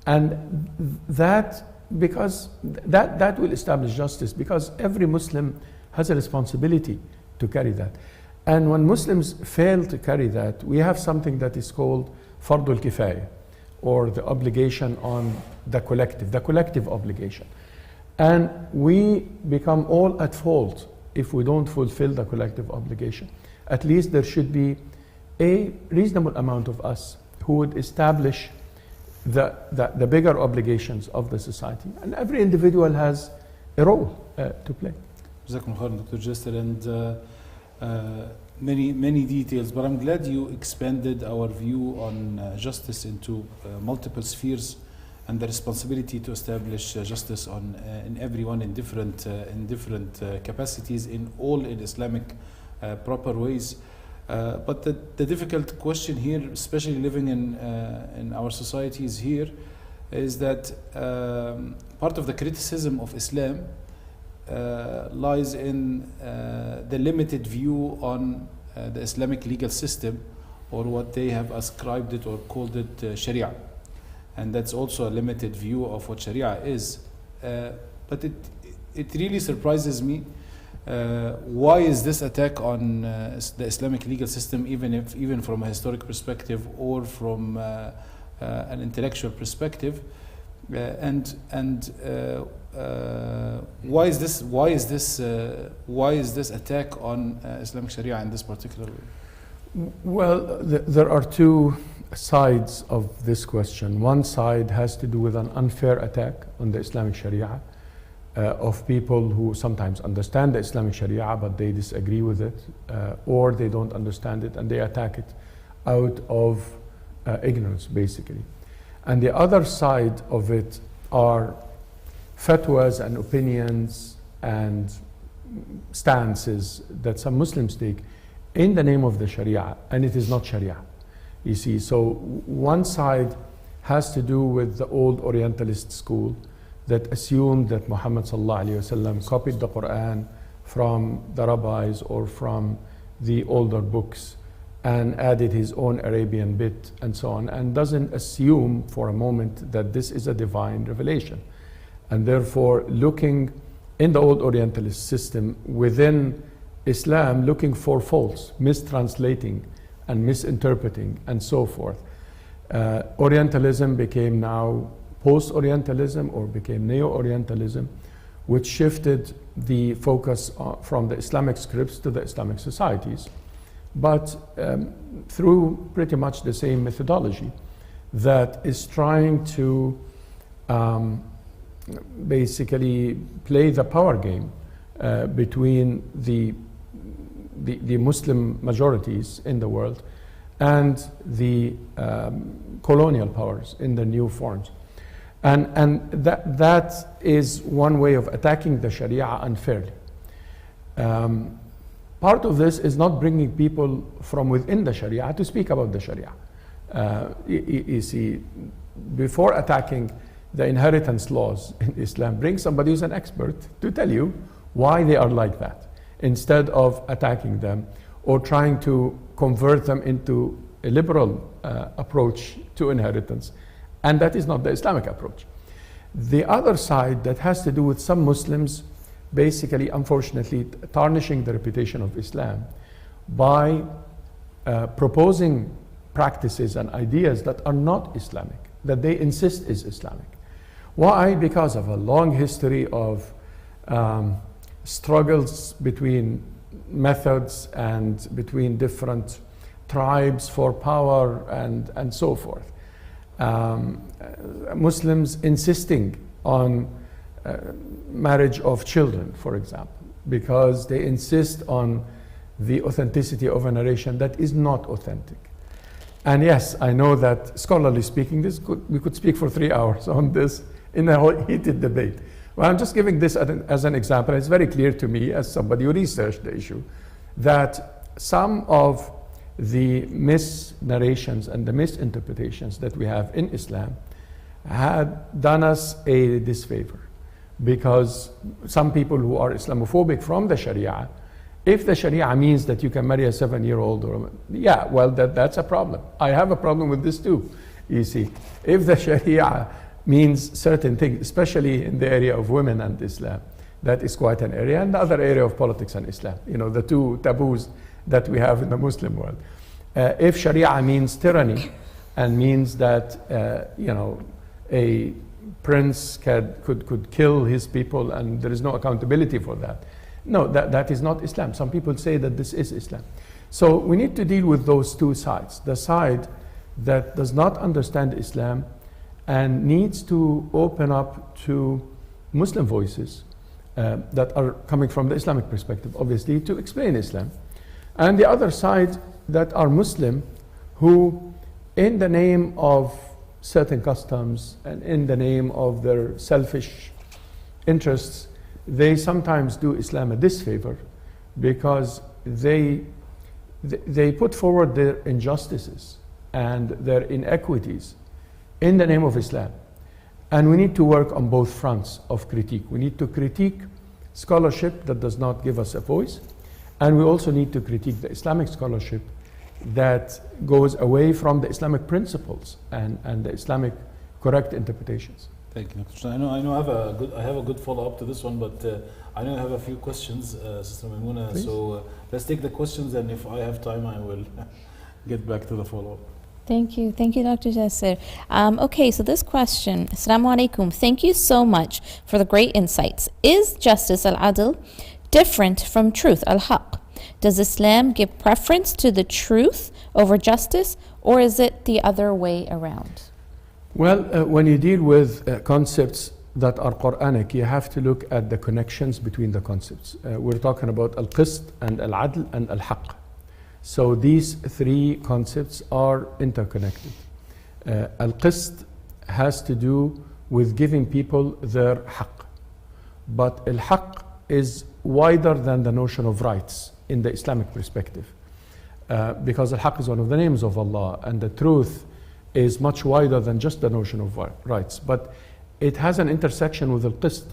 And that, because that will establish justice, because every Muslim has a responsibility to carry that. And when Muslims fail to carry that, we have something that is called fardul kifaya, or the obligation on the collective obligation. And we become all at fault if we don't fulfill the collective obligation. At least there should be a reasonable amount of us who would establish the bigger obligations of the society. And every individual has a role to play. Jazakum khairan, Dr. Jasser, and many details, but I'm glad you expanded our view on justice into multiple spheres and the responsibility to establish justice in everyone in different capacities, in Islamic proper ways. But the difficult question here, especially living in our societies here, is that part of the criticism of Islam lies in the limited view on the Islamic legal system, or what they have ascribed it or called it sharia. And that's also a limited view of what sharia is. But it really surprises me. Why is this attack on the Islamic legal system, even from a historic perspective or from an intellectual perspective? And why is this attack on Islamic Sharia in this particular way? Well, there are two sides of this question. One side has to do with an unfair attack on the Islamic Sharia, of people who sometimes understand the Islamic Sharia but they disagree with it, or they don't understand it and they attack it out of ignorance, basically. And the other side of it are fatwas and opinions and stances that some Muslims take in the name of the Sharia, and it is not Sharia. You see, so one side has to do with the old Orientalist school that assumed that Muhammad sallallahu alaihi wasallam copied the Quran from the rabbis or from the older books and added his own Arabian bit and so on, and doesn't assume for a moment that this is a divine revelation. And therefore, looking in the old Orientalist system within Islam, looking for faults, mistranslating and misinterpreting and so forth. Orientalism became now post-Orientalism or became Neo-Orientalism, which shifted the focus from the Islamic scripts to the Islamic societies, but through pretty much the same methodology that is trying to basically play the power game between the Muslim majorities in the world and the colonial powers in the new forms. And that is one way of attacking the Sharia unfairly. Part of this is not bringing people from within the Sharia to speak about the Sharia. You see, before attacking the inheritance laws in Islam, bring somebody who's an expert to tell you why they are like that, instead of attacking them or trying to convert them into a liberal approach to inheritance. And that is not the Islamic approach. The other side that has to do with some Muslims basically, unfortunately, tarnishing the reputation of Islam by proposing practices and ideas that are not Islamic, that they insist is Islamic. Why? Because of a long history of struggles between methods and between different tribes for power and so forth. Muslims insisting on marriage of children, for example, because they insist on the authenticity of a narration that is not authentic. And yes, I know that scholarly speaking, we could speak for 3 hours on this in a heated debate. Well, I'm just giving this as an example. It's very clear to me, as somebody who researched the issue, that some of the misnarrations and the misinterpretations that we have in Islam had done us a disfavor, because some people who are Islamophobic from the Sharia, if the Sharia means that you can marry a 7-year-old, or yeah, well, that's a problem. I have a problem with this too. You see, if the Sharia means certain things, especially in the area of women and Islam, that is quite an area. And the other area of politics and Islam, you know, the two taboos that we have in the Muslim world. If Sharia means tyranny and means that, you know, a prince could kill his people and there is no accountability for that. No, that is not Islam. Some people say that this is Islam. So we need to deal with those two sides. The side that does not understand Islam and needs to open up to Muslim voices that are coming from the Islamic perspective, obviously, to explain Islam. And the other side that are Muslim who, in the name of certain customs and in the name of their selfish interests, they sometimes do Islam a disfavor because they put forward their injustices and their inequities in the name of Islam. And we need to work on both fronts of critique. We need to critique scholarship that does not give us a voice, and we also need to critique the Islamic scholarship that goes away from the Islamic principles and the Islamic correct interpretations. Thank you, Dr. I know I have a good follow-up to this one, but I know I have a few questions, Sister Maimuna. Please. So let's take the questions, and if I have time, I will get back to the follow-up. Thank you, Dr. Jasser. Okay, so this question, Assalamu alaikum. Thank you so much for the great insights. Is justice al-adl different from truth al-haq? Does Islam give preference to the truth over justice, or is it the other way around? Well, when you deal with concepts that are Quranic, you have to look at the connections between the concepts. We're talking about al-qist and al-adl and al-haq. So these three concepts are interconnected. Al-qist has to do with giving people their haq. But al-haq is wider than the notion of rights in the Islamic perspective. Because al-haq is one of the names of Allah, and the truth is much wider than just the notion of rights. But it has an intersection with al-qist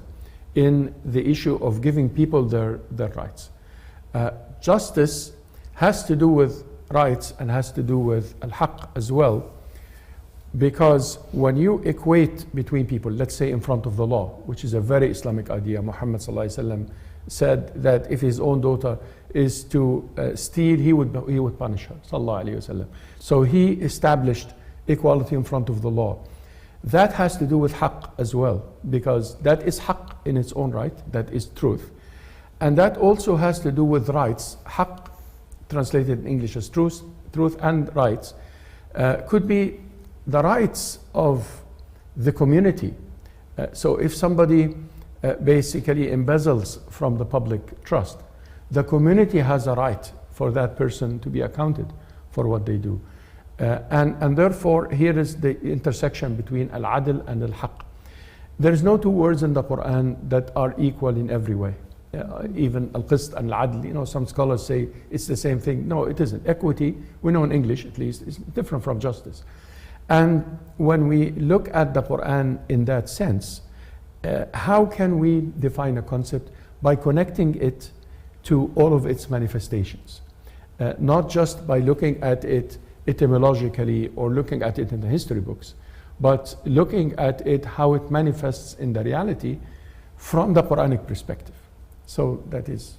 in the issue of giving people their rights. Justice has to do with rights and has to do with al-haq as well, because when you equate between people, let's say in front of the law, which is a very Islamic idea, Muhammad said that if his own daughter is to steal, he would punish her. So he established equality in front of the law. That has to do with haqq as well, because that is haqq in its own right, that is truth. And that also has to do with rights. Haqq, translated in English as truth and rights, could be the rights of the community. So if somebody basically embezzles from the public trust, the community has a right for that person to be accounted for what they do. And therefore, here is the intersection between al-adl and al-haq. There is no two words in the Quran that are equal in every way. Even al-qist and al-adl, some scholars say it's the same thing. No, it isn't. Equity, we know in English at least, is different from justice. And when we look at the Quran in that sense, how can we define a concept? By connecting it to all of its manifestations. Not just by looking at it etymologically or looking at it in the history books, but looking at it how it manifests in the reality from the Quranic perspective. So that is,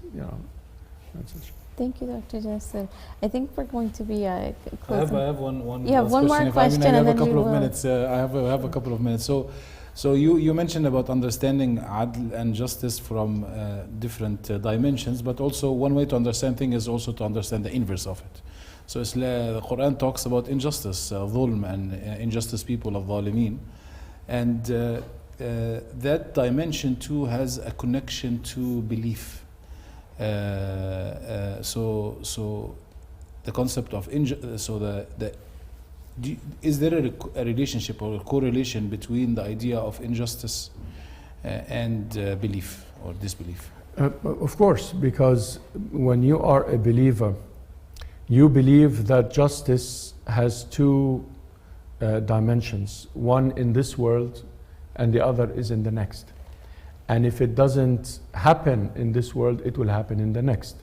that's it. Thank you, Dr. Jasser. I think we're going to be closing. I have one Yeah, one more question, I and have then a couple we of will. minutes. I have a couple of minutes. So you mentioned about understanding adl and justice from different dimensions, but also one way to understand things is also to understand the inverse of it. So the Quran talks about injustice, dhulm, and injustice people, al-zalimeen. And that dimension too has a connection to belief. So the concept of is there a relationship or a correlation between the idea of injustice and belief or disbelief? Of course, because when you are a believer, you believe that justice has two dimensions, one in this world and the other is in the next. And if it doesn't happen in this world, it will happen in the next.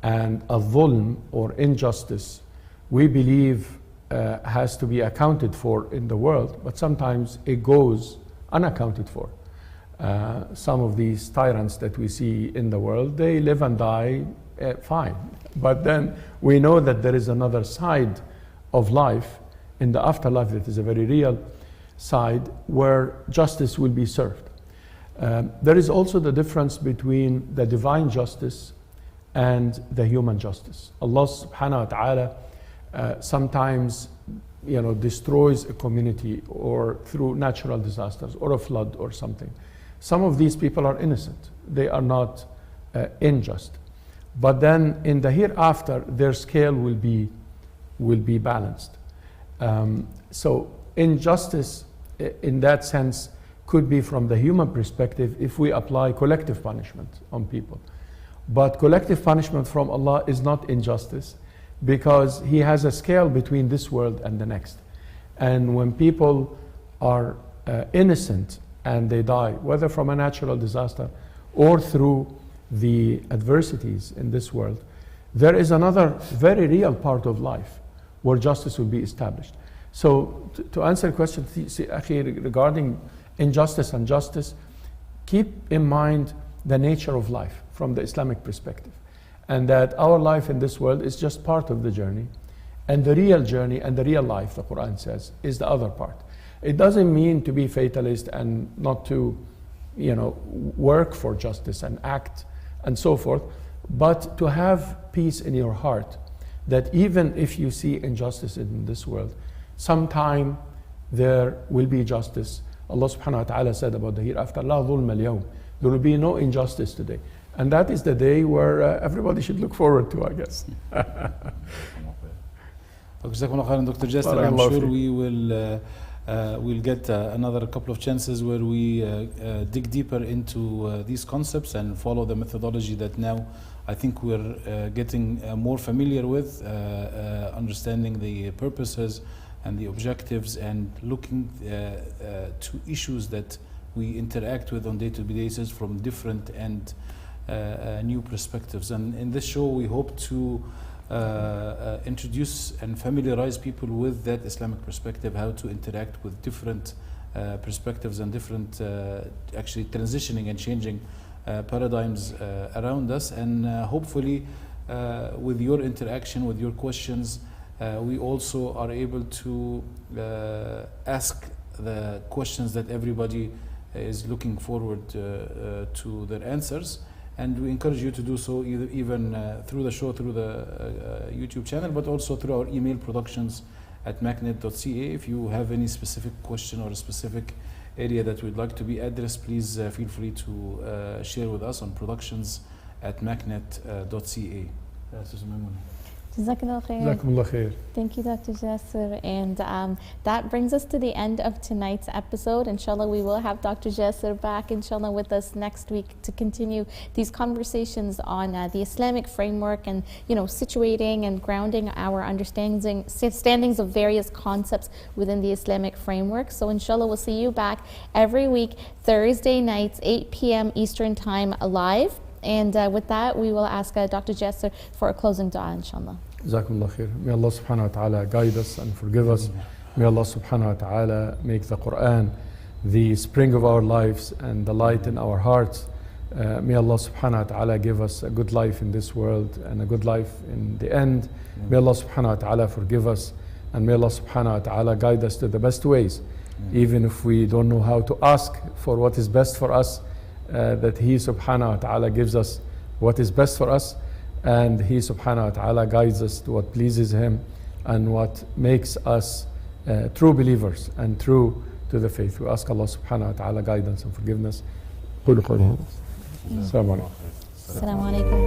And al-dhulm, or injustice, we believe has to be accounted for in the world, but sometimes it goes unaccounted for. Some of these tyrants that we see in the world, they live and die fine. But then we know that there is another side of life in the afterlife that is a very real side where justice will be served. There is also the difference between the divine justice and the human justice. Allah subhanahu wa ta'ala sometimes destroys a community or through natural disasters or a flood or something. Some of these people are innocent. They are not unjust. But then in the hereafter, their scale will be balanced. So injustice in that sense could be from the human perspective if we apply collective punishment on people. But collective punishment from Allah is not injustice because He has a scale between this world and the next. And when people are innocent and they die, whether from a natural disaster or through the adversities in this world, there is another very real part of life where justice will be established. So to answer the question regarding injustice and justice, keep in mind the nature of life from the Islamic perspective, and that our life in this world is just part of the journey, and the real journey and the real life, the Quran says, is the other part. It doesn't mean to be fatalist and not to work for justice and act and so forth, but to have peace in your heart that even if you see injustice in this world, sometime there will be justice, Allah subhanahu wa ta'ala said about the hereafter, لا ظلم اليوم. There will be no injustice today. And that is the day where everybody should look forward to, I guess. Dr. Jasser, I'm sure we will we'll get another couple of chances where we dig deeper into these concepts and follow the methodology that now I think we're getting more familiar with, understanding the purposes and the objectives and looking to issues that we interact with on day-to-day basis from different and new perspectives. And in this show we hope to introduce and familiarize people with that Islamic perspective, how to interact with different perspectives and different actually transitioning and changing paradigms around us. And hopefully with your interaction, with your questions, we also are able to ask the questions that everybody is looking forward to their answers. And we encourage you to do so even through the show, through the YouTube channel, but also through our email productions@macnet.ca. If you have any specific question or a specific area that we'd like to be addressed, please feel free to share with us on productions@macnet.ca. Jazakallah khair. Jazakumullah khair. Thank you, Dr. Jasser. And that brings us to the end of tonight's episode. Inshallah, we will have Dr. Jasser back, inshallah, with us next week to continue these conversations on the Islamic framework and, situating and grounding our understandings of various concepts within the Islamic framework. So, inshallah, we'll see you back every week, Thursday nights, 8 p.m. Eastern Time, live. And with that, we will ask Dr. Jasser for a closing dua, inshallah. Jazakumullah khair. May Allah subhanahu wa ta'ala guide us and forgive us. May Allah subhanahu wa ta'ala make the Quran the spring of our lives and the light in our hearts. May Allah subhanahu wa ta'ala give us a good life in this world and a good life in the end. May Allah subhanahu wa ta'ala forgive us, and may Allah subhanahu wa ta'ala guide us to the best ways. Even if we don't know how to ask for what is best for us, that He subhanahu wa ta'ala gives us what is best for us, and He subhanahu wa ta'ala guides us to what pleases Him and what makes us true believers and true to the faith. We ask Allah subhanahu wa ta'ala guidance and forgiveness. قولوا قولي هذا. السلام عليكم. Assalamu alaikum.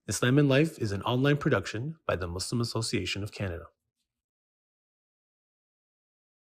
Islam in Life is an online production by the Muslim Association of Canada.